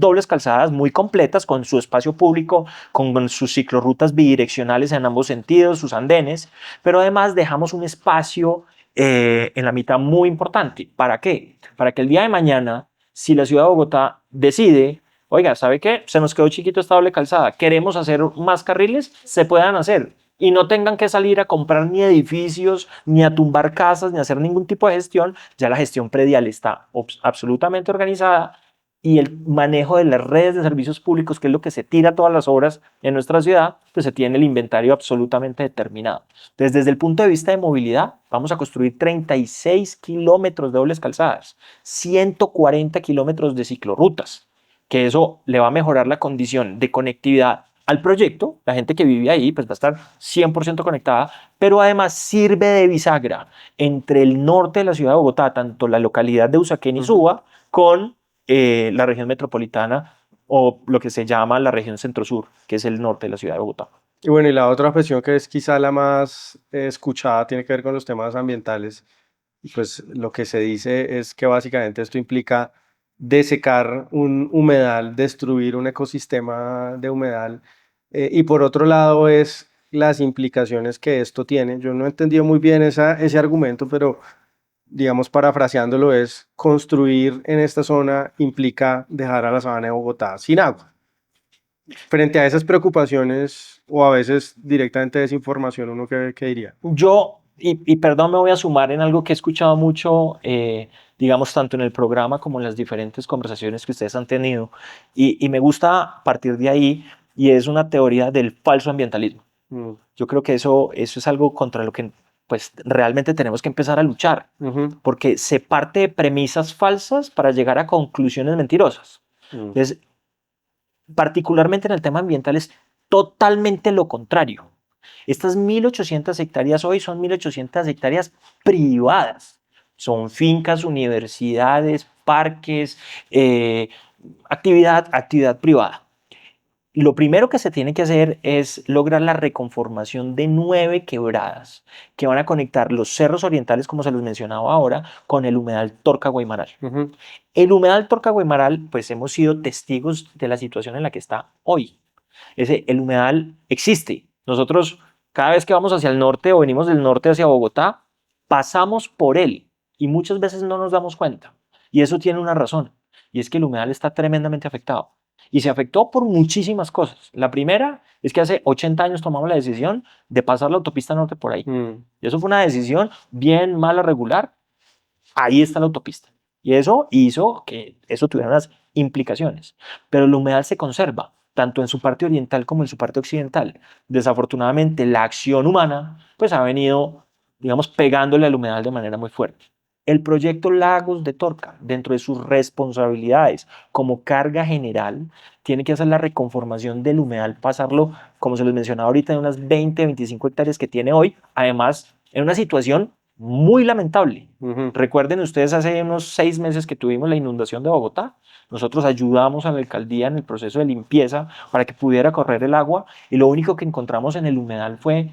S1: dobles calzadas muy completas con su espacio público, con sus ciclorrutas bidireccionales en ambos sentidos, sus andenes, pero además dejamos un espacio en la mitad muy importante. ¿Para qué? Para que el día de mañana, si la ciudad de Bogotá decide, oiga, ¿sabe qué? Se nos quedó chiquito esta doble calzada, queremos hacer más carriles, se puedan hacer y no tengan que salir a comprar ni edificios, ni a tumbar casas, ni a hacer ningún tipo de gestión. Ya la gestión predial está absolutamente organizada y el manejo de las redes de servicios públicos, que es lo que se tira todas las obras en nuestra ciudad, pues se tiene el inventario absolutamente determinado. Entonces, desde el punto de vista de movilidad, vamos a construir 36 kilómetros de dobles calzadas, 140 kilómetros de ciclorrutas, que eso le va a mejorar la condición de conectividad al proyecto. La gente que vive ahí pues va a estar 100% conectada, pero además sirve de bisagra entre el norte de la ciudad de Bogotá, tanto la localidad de Usaquén y
S2: Ujú.
S1: Suba, con la región metropolitana o lo que se llama la región centro-sur, que es el norte de la ciudad de Bogotá.
S2: Y bueno, y la otra objeción que es quizá la más escuchada tiene que ver con los temas ambientales. Y pues lo que se dice es que básicamente esto implica desecar un humedal, destruir un ecosistema de humedal. Y por otro lado es las implicaciones que esto tiene. Yo no he entendido muy bien ese argumento, pero digamos parafraseándolo es construir en esta zona implica dejar a la sabana de Bogotá sin agua. Frente a esas preocupaciones o a veces directamente desinformación, ¿uno qué diría?
S1: Yo, y perdón, me voy a sumar en algo que he escuchado mucho, digamos, tanto en el programa como en las diferentes conversaciones que ustedes han tenido, y me gusta partir de ahí, y es una teoría del falso ambientalismo.
S2: Mm,
S1: Yo creo que eso es algo contra lo que pues, realmente tenemos que empezar a luchar,
S2: ujú,
S1: porque se parte de premisas falsas para llegar a conclusiones mentirosas.
S2: mm,
S1: Entonces, particularmente en el tema ambiental es totalmente lo contrario. Estas 1.800 hectáreas hoy son 1.800 hectáreas privadas. Son fincas, universidades, parques, actividad privada. Lo primero que se tiene que hacer es lograr la reconformación de 9 quebradas que van a conectar los cerros orientales, como se los mencionaba ahora, con el humedal Torca-Guaymaral.
S2: ujú,
S1: El humedal Torca-Guaymaral, pues hemos sido testigos de la situación en la que está hoy. El humedal existe. Nosotros, cada vez que vamos hacia el norte o venimos del norte hacia Bogotá, pasamos por él y muchas veces no nos damos cuenta. Y eso tiene una razón, y es que el humedal está tremendamente afectado. Y se afectó por muchísimas cosas. La primera es que hace 80 años tomamos la decisión de pasar la autopista norte por ahí.
S2: mm.
S1: Y eso fue una decisión bien mala, regular. Ahí está la autopista. Y eso hizo que eso tuviera unas implicaciones. Pero el humedal se conserva, tanto en su parte oriental como en su parte occidental. Desafortunadamente, la acción humana pues ha venido, digamos, pegándole al humedal de manera muy fuerte. El proyecto Lagos de Torca, dentro de sus responsabilidades como carga general, tiene que hacer la reconformación del humedal, pasarlo, como se les mencionaba ahorita, de unas 20, 25 hectáreas que tiene hoy, además, en una situación muy lamentable.
S2: Ujú.
S1: Recuerden ustedes hace unos 6 meses que tuvimos la inundación de Bogotá. Nosotros ayudamos a la alcaldía en el proceso de limpieza para que pudiera correr el agua y lo único que encontramos en el humedal fue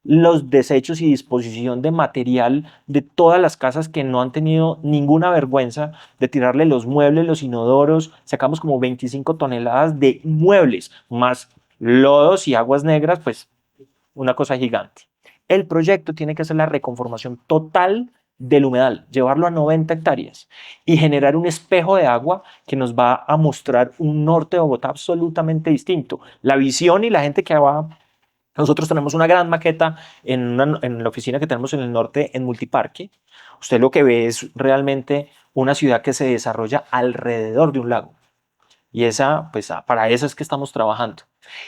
S1: los desechos y disposición de material de todas las casas que no han tenido ninguna vergüenza de tirarle los muebles, los inodoros. Sacamos como 25 toneladas de muebles, más lodos y aguas negras, pues una cosa gigante. El proyecto tiene que hacer la reconformación total del humedal, llevarlo a 90 hectáreas y generar un espejo de agua que nos va a mostrar un norte de Bogotá absolutamente distinto. La visión y la gente que va. Nosotros tenemos una gran maqueta en la oficina que tenemos en el norte, en Multiparque. Usted lo que ve es realmente una ciudad que se desarrolla alrededor de un lago. Y esa, pues para eso es que estamos trabajando.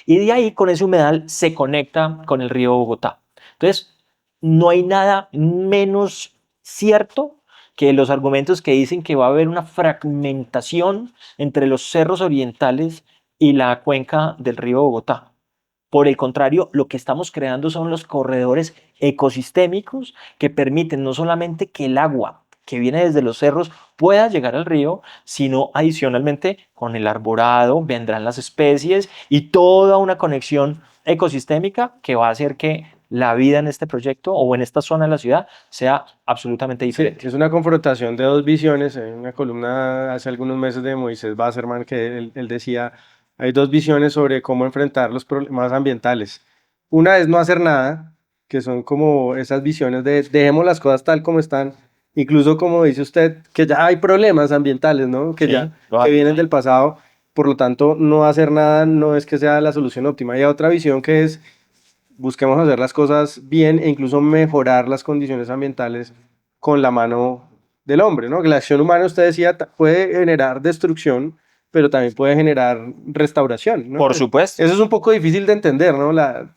S1: Y de ahí con ese humedal se conecta con el río Bogotá. Entonces, no hay nada menos cierto que los argumentos que dicen que va a haber una fragmentación entre los cerros orientales y la cuenca del río Bogotá. Por el contrario, lo que estamos creando son los corredores ecosistémicos que permiten no solamente que el agua que viene desde los cerros pueda llegar al río, sino adicionalmente con el arborado vendrán las especies y toda una conexión ecosistémica que va a hacer que la vida en este proyecto o en esta zona de la ciudad sea absolutamente
S2: Sí,
S1: diferente.
S2: es una confrontación de dos visiones. Hay una columna hace algunos meses de Moisés Basserman que él decía, hay dos visiones sobre cómo enfrentar los problemas ambientales. Una es no hacer nada, que son como esas visiones de dejemos las cosas tal como están, incluso como dice usted, que ya hay problemas ambientales, ¿no? Que
S1: Sí,
S2: ya
S1: lo
S2: que
S1: hay.
S2: vienen del pasado, por lo tanto, no hacer nada no es que sea la solución óptima. Y hay otra visión que es busquemos hacer las cosas bien e incluso mejorar las condiciones ambientales con la mano del hombre, ¿no? La acción humana, usted decía, puede generar destrucción, pero también puede generar restauración, ¿no?
S1: Por supuesto.
S2: Eso es un poco difícil de entender, ¿no?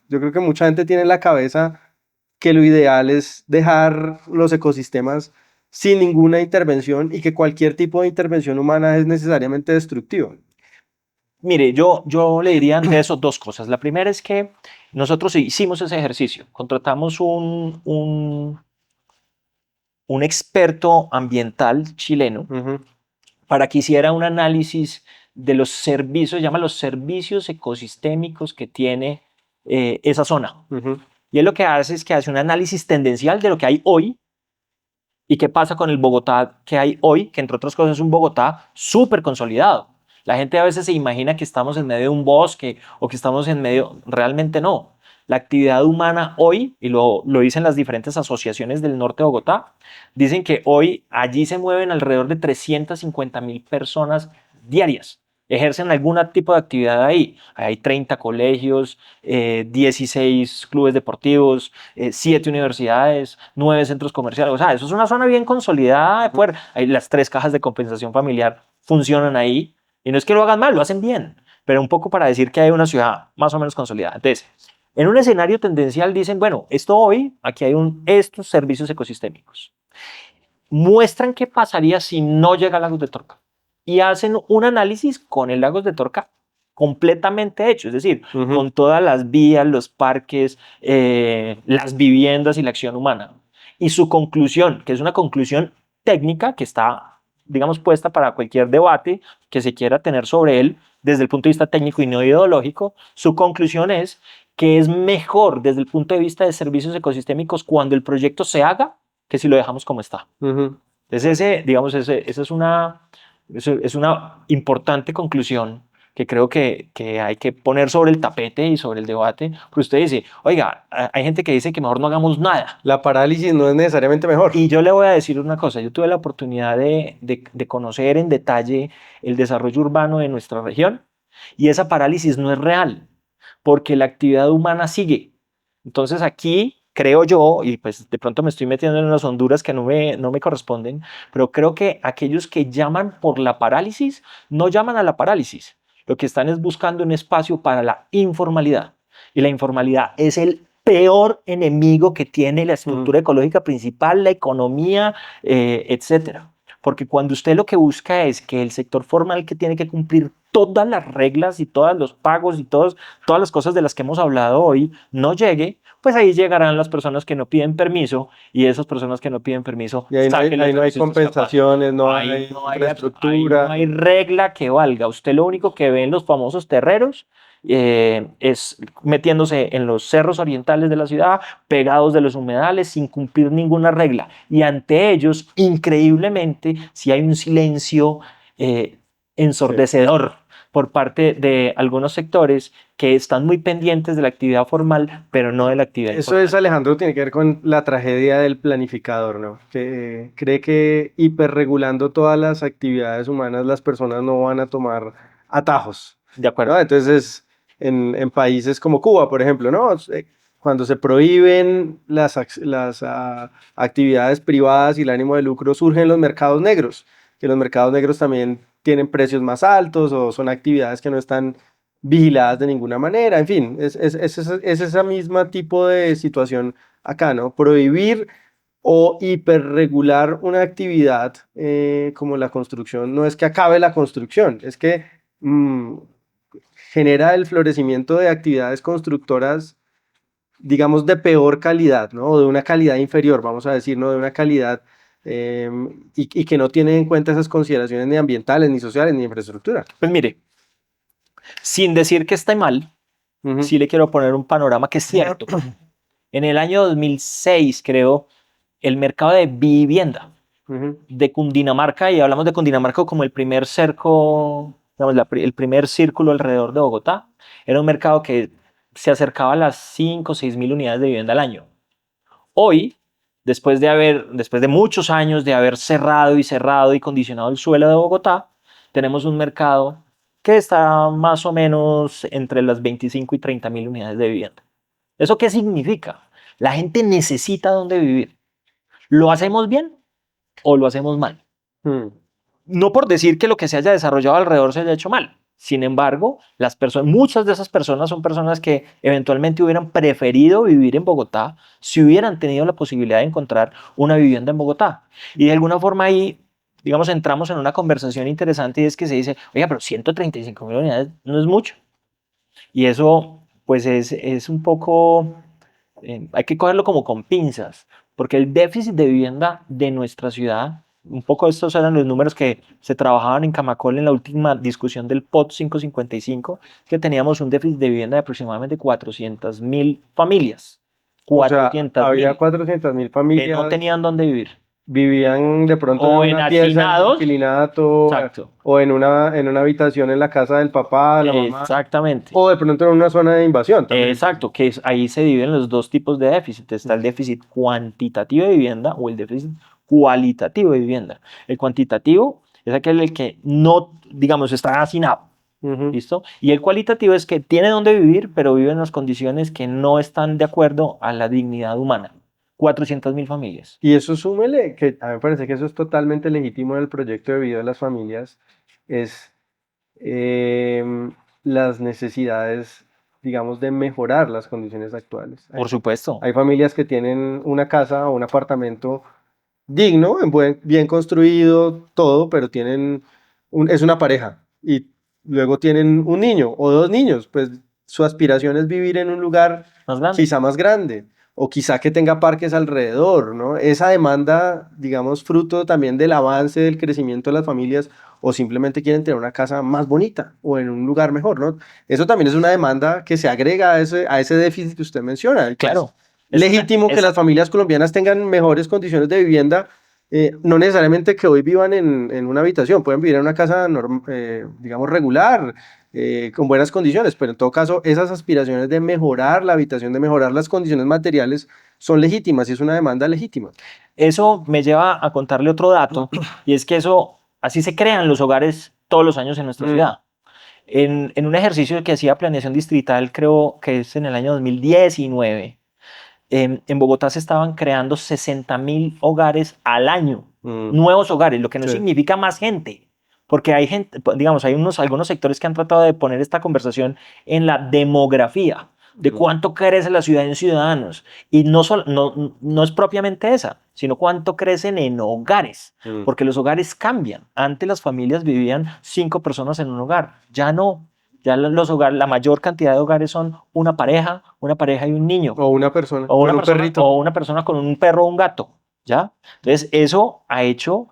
S2: Yo creo que mucha gente tiene en la cabeza que lo ideal es dejar los ecosistemas sin ninguna intervención y que cualquier tipo de intervención humana es necesariamente destructivo.
S1: Mire, yo le diría ante eso dos cosas. La primera es que nosotros hicimos ese ejercicio. Contratamos un experto ambiental chileno
S2: Ujú,
S1: para que hiciera un análisis de los servicios, llama los servicios ecosistémicos que tiene esa zona.
S2: ujú,
S1: Y él lo que hace es que hace un análisis tendencial de lo que hay hoy y qué pasa con el Bogotá que hay hoy, que entre otras cosas es un Bogotá súper consolidado. La gente a veces se imagina que estamos en medio de un bosque o que estamos en medio, realmente no. La actividad humana hoy, y lo dicen las diferentes asociaciones del norte de Bogotá, dicen que hoy allí se mueven alrededor de 350.000 personas diarias. Ejercen algún tipo de actividad ahí. Hay 30 colegios, 16 clubes deportivos, 7 universidades, 9 centros comerciales. O sea, eso es una zona bien consolidada de poder. Ahí las 3 cajas de compensación familiar funcionan ahí. Y no es que lo hagan mal, lo hacen bien. Pero un poco para decir que hay una ciudad más o menos consolidada. Entonces, en un escenario tendencial dicen, bueno, esto hoy, aquí hay estos servicios ecosistémicos. Muestran qué pasaría si no llega a Lagos de Torca. Y hacen un análisis con el Lagos de Torca completamente hecho, es decir,
S2: ujú.
S1: con todas las vías, los parques, las viviendas y la acción humana. Y su conclusión, que es una conclusión técnica que está, digamos, puesta para cualquier debate que se quiera tener sobre él desde el punto de vista técnico y no ideológico, su conclusión es que es mejor desde el punto de vista de servicios ecosistémicos cuando el proyecto se haga que si lo dejamos como está.
S2: Ujú.
S1: Entonces, digamos, esa es una importante conclusión que creo que hay que poner sobre el tapete y sobre el debate. Porque usted dice, oiga, hay gente que dice que mejor no hagamos nada.
S2: La parálisis no es necesariamente mejor.
S1: Y yo le voy a decir una cosa, yo tuve la oportunidad de conocer en detalle el desarrollo urbano de nuestra región y esa parálisis no es real, porque la actividad humana sigue. Entonces aquí creo yo, y pues de pronto me estoy metiendo en unas honduras que no me corresponden, pero creo que aquellos que llaman por la parálisis no llaman a la parálisis. Lo que están es buscando un espacio para la informalidad. Y la informalidad es el peor enemigo que tiene la
S2: Ujú.
S1: estructura ecológica principal, la economía, etcétera. Porque cuando usted lo que busca es que el sector formal que tiene que cumplir todas las reglas y todos los pagos y todas las cosas de las que hemos hablado hoy no llegue, pues ahí llegarán las personas que no piden permiso y esas personas que no piden permiso
S2: Y
S1: sáquenles
S2: ahí
S1: de
S2: no hay
S1: los sitios capaz.
S2: compensaciones, no
S1: Ahí
S2: hay
S1: no hay, ahí no
S2: infraestructura.
S1: hay regla que valga. Usted lo único que ve en los famosos terreros es metiéndose en los cerros orientales de la ciudad, pegados de los humedales, sin cumplir ninguna regla. Y ante ellos, increíblemente, si hay un silencio eh,
S2: Sí.
S1: ensordecedor por parte de algunos sectores que están muy pendientes de la actividad formal, pero no de la actividad
S2: Eso es,
S1: informal.
S2: Alejandro, tiene que ver con la tragedia del planificador, ¿no? Que cree que hiperregulando todas las actividades humanas, las personas no van a tomar atajos,
S1: De
S2: ¿no?
S1: acuerdo.
S2: Entonces, en países como Cuba, por ejemplo, ¿no? Cuando se prohíben las actividades privadas y el ánimo de lucro, surgen los mercados negros, que los mercados negros también tienen precios más altos o son actividades que no están vigiladas de ninguna manera, en fin, es esa misma tipo de situación acá, ¿no? Prohibir o hiperregular una actividad como la construcción no es que acabe la construcción, es que mm, genera el florecimiento de actividades constructoras, digamos, de peor calidad, ¿no? O de una calidad inferior, vamos a decir, ¿no? De una calidad y que no tiene en cuenta esas consideraciones ni ambientales, ni sociales, ni infraestructura.
S1: Pues mire, sin decir que esté mal,
S2: Ujú,
S1: sí le quiero poner un panorama que es cierto. En el año 2006, creo, el mercado de vivienda
S2: ujú,
S1: de Cundinamarca, y hablamos de Cundinamarca como el primer cerco, digamos, el primer círculo alrededor de Bogotá, era un mercado que se acercaba a las 5 o 6 mil unidades de vivienda al año. Hoy, después de muchos años de haber cerrado y condicionado el suelo de Bogotá, tenemos un mercado que está más o menos entre las 25 y 30 mil unidades de vivienda. ¿Eso qué significa? La gente necesita dónde vivir. ¿Lo hacemos bien? o lo hacemos mal.
S2: Mm.
S1: No por decir que lo que se haya desarrollado alrededor se haya hecho mal. Sin embargo, muchas de esas personas son personas que eventualmente hubieran preferido vivir en Bogotá si hubieran tenido la posibilidad de encontrar una vivienda en Bogotá. Y de alguna forma ahí, digamos, entramos en una conversación interesante y es que se dice, oiga, pero 135.000 unidades no es mucho. Y eso, pues, es un poco, hay que cogerlo como con pinzas, porque el déficit de vivienda de nuestra ciudad, un poco estos eran los números que se trabajaban en Camacol en la última discusión del POT 555, que teníamos un déficit de vivienda de aproximadamente 400.000 familias,
S2: O sea,
S1: cuatrocientas
S2: había
S1: mil
S2: 400.000
S1: que no
S2: familias,
S1: tenían dónde vivir,
S2: vivían de pronto en
S1: o en
S2: una pieza, en un
S1: hacinados,
S2: inquilinato,
S1: exacto,
S2: o en una habitación en la casa del papá, de la mamá,
S1: exactamente.
S2: o de pronto en una zona de invasión también.
S1: Exacto, ahí se dividen los dos tipos de déficit. Está el déficit cuantitativo de vivienda o el déficit cualitativo de vivienda. El cuantitativo es aquel el que no, digamos, está hacinado,
S2: Ujú.
S1: ¿listo? Y el cualitativo es que tiene donde vivir, pero vive en las condiciones que no están de acuerdo a la dignidad humana. 400.000 familias.
S2: Y eso súmele, que a mí me parece que eso es totalmente legítimo en el proyecto de vida de las familias, es las necesidades, digamos, de mejorar las condiciones actuales.
S1: Por supuesto.
S2: Hay familias que tienen una casa o un apartamento digno, bien construido, todo, pero es una pareja y luego tienen un niño o dos niños, pues su aspiración es vivir en un lugar
S1: Más grande.
S2: quizá más grande o quizá que tenga parques alrededor, ¿no? Esa demanda, digamos, fruto también del avance, del crecimiento de las familias o simplemente quieren tener una casa más bonita o en un lugar mejor, ¿no? Eso también es una demanda que se agrega a ese déficit que usted menciona, que es
S1: Claro.
S2: legítimo que
S1: Es
S2: las familias colombianas tengan mejores condiciones de vivienda, no necesariamente que hoy vivan en una habitación, pueden vivir en una casa, digamos, regular, con buenas condiciones, pero en todo caso, esas aspiraciones de mejorar la habitación, de mejorar las condiciones materiales, son legítimas y es una demanda legítima.
S1: Eso me lleva a contarle otro dato, y es que así se crean los hogares todos los años en nuestra
S2: Mm,
S1: ciudad. En un ejercicio que hacía planeación distrital, creo que es en el año 2019, en Bogotá se estaban creando 60.000 hogares al año,
S2: mm,
S1: nuevos hogares, lo que no
S2: sí.
S1: significa más gente, porque hay gente, digamos, hay algunos sectores que han tratado de poner esta conversación en la demografía, de
S2: Mm,
S1: cuánto crece la ciudad en ciudadanos, y no es propiamente esa, sino cuánto crecen en hogares,
S2: mm.
S1: porque los hogares cambian. Antes las familias vivían 5 personas en un hogar, ya no. Ya los hogares, la mayor cantidad de hogares son una pareja y un niño
S2: O una persona con un perrito.
S1: o una persona con un perro o un gato, ¿ya? Entonces, eso ha hecho,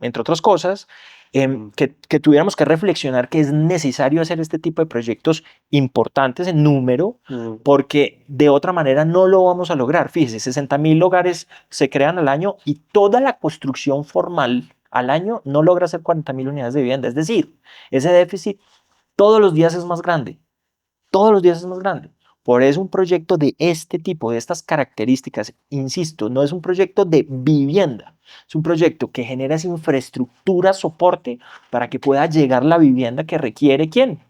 S1: entre otras cosas,
S2: Mm,
S1: que tuviéramos que reflexionar que es necesario hacer este tipo de proyectos importantes en número,
S2: mm.
S1: porque de otra manera no lo vamos a lograr. Fíjese, 60.000 hogares se crean al año y toda la construcción formal al año no logra hacer 40.000 unidades de vivienda. Es decir, ese déficit todos los días es más grande, todos los días es más grande. Por eso un proyecto de este tipo, de estas características, insisto, no es un proyecto de vivienda, es un proyecto que genera esa infraestructura, soporte para que pueda llegar la vivienda que requiere ¿quién?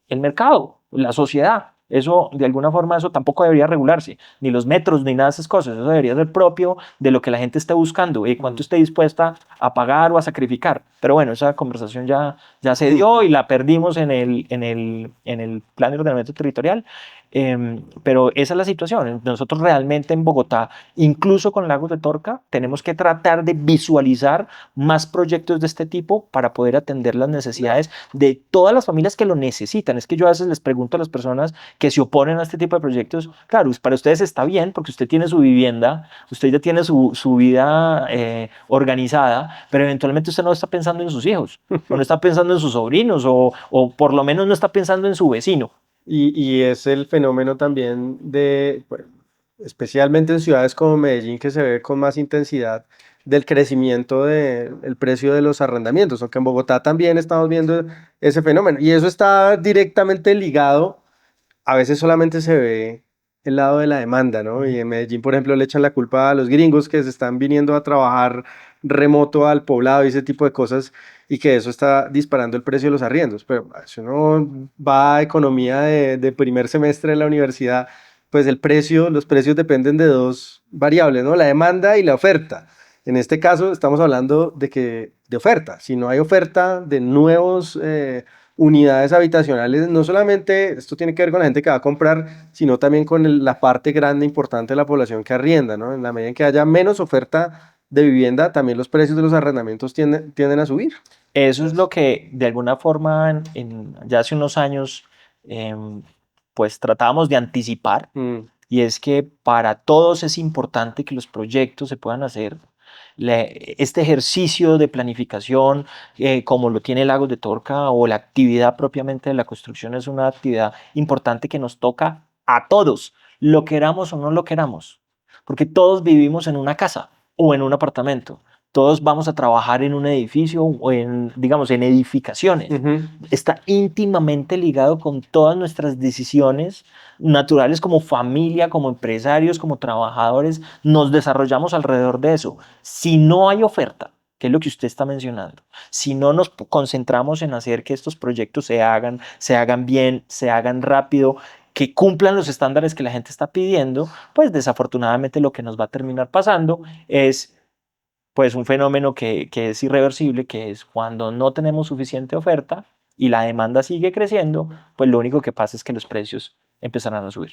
S1: El mercado, la sociedad. Eso, de alguna forma, eso tampoco debería regularse, ni los metros, ni nada de esas cosas. Eso debería ser propio de lo que la gente esté buscando y cuánto esté dispuesta a pagar o a sacrificar. Pero bueno, esa conversación ya se dio y la perdimos en el plan de ordenamiento territorial. Pero esa es la situación. Nosotros realmente en Bogotá, incluso con Lagos de Torca, tenemos que tratar de visualizar más proyectos de este tipo para poder atender las necesidades de todas las familias que lo necesitan. Es que yo a veces les pregunto a las personas que se oponen a este tipo de proyectos, claro, para ustedes está bien porque usted tiene su vivienda, usted ya tiene su vida organizada, pero eventualmente usted no está pensando en sus hijos, o no está pensando en sus sobrinos, o por lo menos no está pensando en su vecino.
S2: Y es el fenómeno también bueno, especialmente en ciudades como Medellín, que se ve con más intensidad del crecimiento del precio de los arrendamientos, aunque en Bogotá también estamos viendo ese fenómeno. Y eso está directamente ligado, a veces solamente se ve el lado de la demanda, ¿no? Y en Medellín, por ejemplo, le echan la culpa a los gringos que se están viniendo a trabajar remoto al poblado y ese tipo de cosas, y que eso está disparando el precio de los arriendos. Pero si uno va a economía de primer semestre de la universidad, pues los precios dependen de dos variables, ¿no? La demanda y la oferta. En este caso estamos hablando de oferta. Si no hay oferta de nuevos unidades habitacionales, no solamente esto tiene que ver con la gente que va a comprar, sino también con la parte grande importante de la población que arrienda, ¿no? En la medida en que haya menos oferta de vivienda, también los precios de los arrendamientos tienden a subir.
S1: Eso es lo que de alguna forma ya hace unos años em, pues tratábamos de anticipar,
S2: Mm,
S1: y es que para todos es importante que los proyectos se puedan hacer. Este ejercicio de planificación, como lo tiene Lagos de Torca, o la actividad propiamente de la construcción, es una actividad importante que nos toca a todos, lo queramos o no lo queramos, porque todos vivimos en una casa o en un apartamento. Todos vamos a trabajar en un edificio o digamos, en edificaciones.
S2: ujú.
S1: Está íntimamente ligado con todas nuestras decisiones naturales como familia, como empresarios, como trabajadores. Nos desarrollamos alrededor de eso. Si no hay oferta, que es lo que usted está mencionando, si no nos concentramos en hacer que estos proyectos se hagan bien, se hagan rápido, que cumplan los estándares que la gente está pidiendo, pues desafortunadamente lo que nos va a terminar pasando es pues un fenómeno que es irreversible, que es cuando no tenemos suficiente oferta y la demanda sigue creciendo, pues lo único que pasa es que los precios empezarán a subir.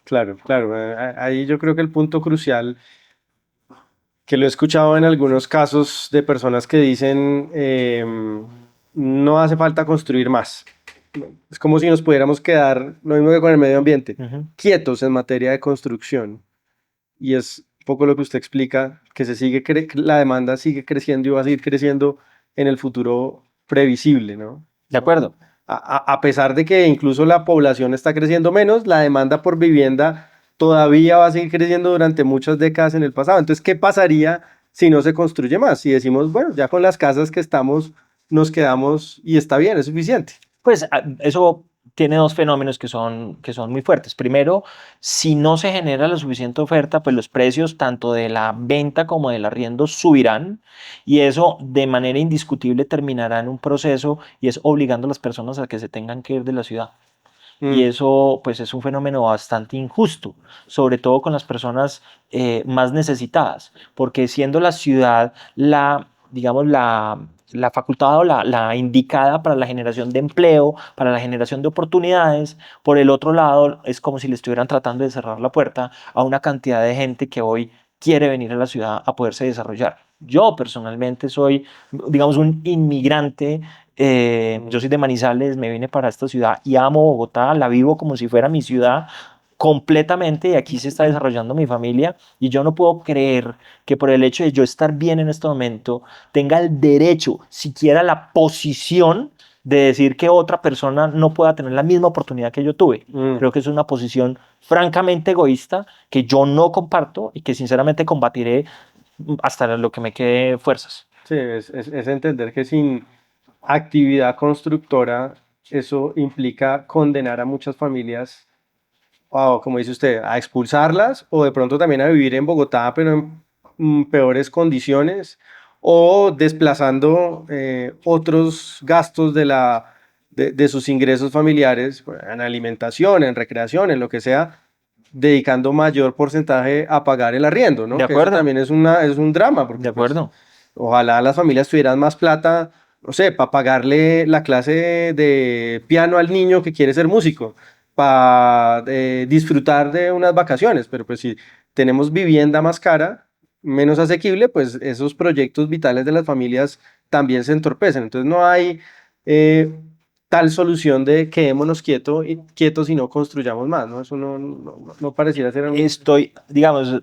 S2: Claro, claro. Ahí yo creo que el punto crucial, que lo he escuchado en algunos casos de personas que dicen, no hace falta construir más. Es como si nos pudiéramos quedar, lo mismo que con el medio ambiente,
S1: Ujú.
S2: quietos en materia de construcción. Y es un poco lo que usted explica, que la demanda sigue creciendo y va a seguir creciendo en el futuro previsible, ¿no?
S1: ¿De acuerdo?
S2: A pesar de que incluso la población está creciendo menos, la demanda por vivienda todavía va a seguir creciendo durante muchas décadas en el pasado. Entonces, ¿qué pasaría si no se construye más? Si decimos, bueno, ya con las casas que estamos, nos quedamos y está bien, es suficiente.
S1: Pues eso tiene dos fenómenos que son muy fuertes. Primero, si no se genera la suficiente oferta, pues los precios tanto de la venta como del arriendo subirán, y eso de manera indiscutible terminará en un proceso y es obligando a las personas a que se tengan que ir de la ciudad. Y
S2: Mm,
S1: eso pues es un fenómeno bastante injusto, sobre todo con las personas más necesitadas, porque siendo la ciudad digamos, la facultad o la indicada para la generación de empleo, para la generación de oportunidades, por el otro lado es como si le estuvieran tratando de cerrar la puerta a una cantidad de gente que hoy quiere venir a la ciudad a poderse desarrollar. Yo personalmente soy, digamos, un inmigrante. Yo soy de Manizales, me vine para esta ciudad y amo Bogotá, la vivo como si fuera mi ciudad completamente, y aquí se está desarrollando mi familia, y yo no puedo creer que por el hecho de yo estar bien en este momento tenga el derecho, siquiera la posición de decir que otra persona no pueda tener la misma oportunidad que yo tuve.
S2: mm.
S1: Creo que es una posición francamente egoísta que yo no comparto y que sinceramente combatiré hasta lo que me quede fuerzas.
S2: Sí, es entender que sin actividad constructora, eso implica condenar a muchas familias, o como dice usted, a expulsarlas o de pronto también a vivir en Bogotá, pero en peores condiciones, o desplazando otros gastos de sus ingresos familiares en alimentación, en recreación, en lo que sea, dedicando mayor porcentaje a pagar el arriendo,
S1: De
S2: ¿no? Que eso
S1: acuerdo,
S2: también es un drama, porque
S1: de
S2: pues
S1: acuerdo.
S2: ojalá las familias tuvieran más plata, no sé, para pagarle la clase de piano al niño que quiere ser músico, para disfrutar de unas vacaciones, pero pues si tenemos vivienda más cara, menos asequible, pues esos proyectos vitales de las familias también se entorpecen. Entonces no hay eh, tal solución de quedémonos quietos y no construyamos más, ¿no? Eso no pareciera ser un...
S1: Digamos,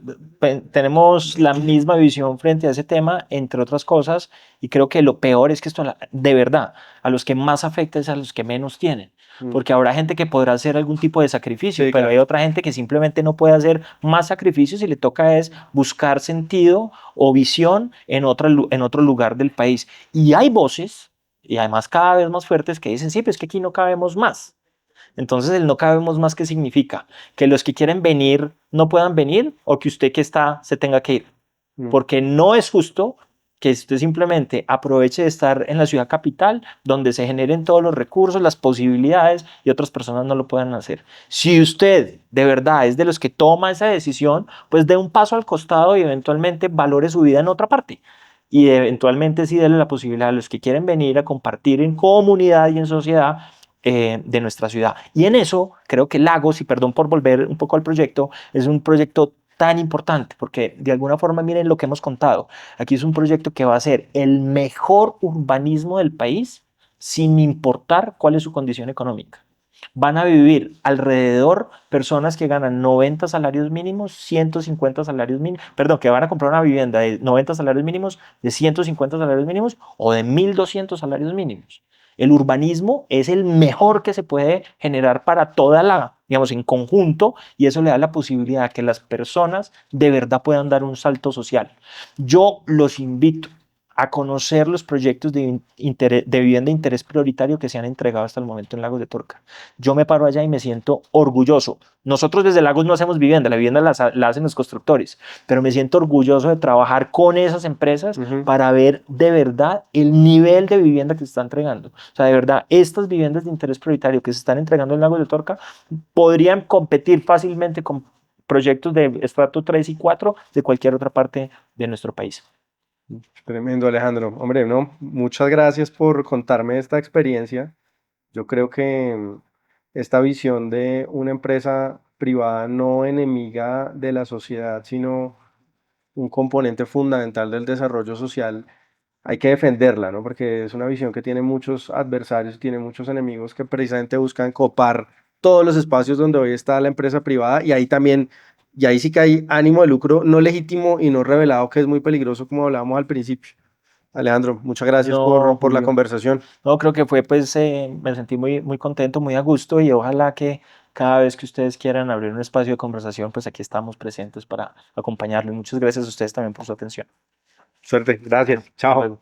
S1: tenemos la misma visión frente a ese tema, entre otras cosas, y creo que lo peor es que esto, de verdad, a los que más afecta es a los que menos tienen,
S2: Mm,
S1: porque habrá gente que podrá hacer algún tipo de sacrificio,
S2: sí,
S1: pero hay
S2: claro.
S1: otra gente que simplemente no puede hacer más sacrificios y le toca es buscar sentido o visión en otro lugar del país. Y hay voces, y además cada vez más fuertes, que dicen, sí, pues que aquí no cabemos más. Entonces, el no cabemos más, ¿qué significa? Que los que quieren venir no puedan venir, o que usted que está se tenga que ir.
S2: Mm.
S1: Porque no es justo que usted simplemente aproveche de estar en la ciudad capital, donde se generen todos los recursos, las posibilidades y otras personas no lo puedan hacer. Si usted de verdad es de los que toma esa decisión, pues dé un paso al costado y eventualmente valore su vida en otra parte. Y eventualmente sí déle la posibilidad a los que quieren venir a compartir en comunidad y en sociedad de nuestra ciudad. Y en eso creo que Lagos, y perdón por volver un poco al proyecto, es un proyecto tan importante, porque de alguna forma miren lo que hemos contado. Aquí es un proyecto que va a ser el mejor urbanismo del país sin importar cuál es su condición económica. Van a vivir alrededor personas que ganan 90 salarios mínimos, 150 salarios mínimos, perdón, que van a comprar una vivienda de 90 salarios mínimos, de 150 salarios mínimos o de 1.200 salarios mínimos. El urbanismo es el mejor que se puede generar para toda la, digamos, en conjunto, y eso le da la posibilidad a que las personas de verdad puedan dar un salto social. Yo los invito a conocer los proyectos de vivienda de interés prioritario que se han entregado hasta el momento en Lagos de Torca. Yo me paro allá y me siento orgulloso. Nosotros desde Lagos no hacemos vivienda, la vivienda la hacen los constructores, pero me siento orgulloso de trabajar con esas empresas para ver de verdad el nivel de vivienda que se está entregando. O sea, de verdad, estas viviendas de interés prioritario que se están entregando en Lagos de Torca podrían competir fácilmente con proyectos de estrato 3 y 4 de cualquier otra parte de nuestro país.
S2: Tremendo, Alejandro. Hombre, no, muchas gracias por contarme esta experiencia. Yo creo que esta visión de una empresa privada no enemiga de la sociedad, sino un componente fundamental del desarrollo social, hay que defenderla, ¿no? Porque es una visión que tiene muchos adversarios, tiene muchos enemigos que precisamente buscan copar todos los espacios donde hoy está la empresa privada y ahí también, y ahí sí que hay ánimo de lucro no legítimo y no revelado, que es muy peligroso como hablábamos al principio. Alejandro, muchas gracias
S1: No,
S2: por la
S1: Julio.
S2: conversación.
S1: No, creo que fue, pues, me sentí muy, muy contento, muy a gusto y ojalá que cada vez que ustedes quieran abrir un espacio de conversación, pues aquí estamos presentes para acompañarlos. Muchas gracias a ustedes también por su atención.
S2: Suerte, gracias,
S1: Hasta
S2: chao.
S1: luego.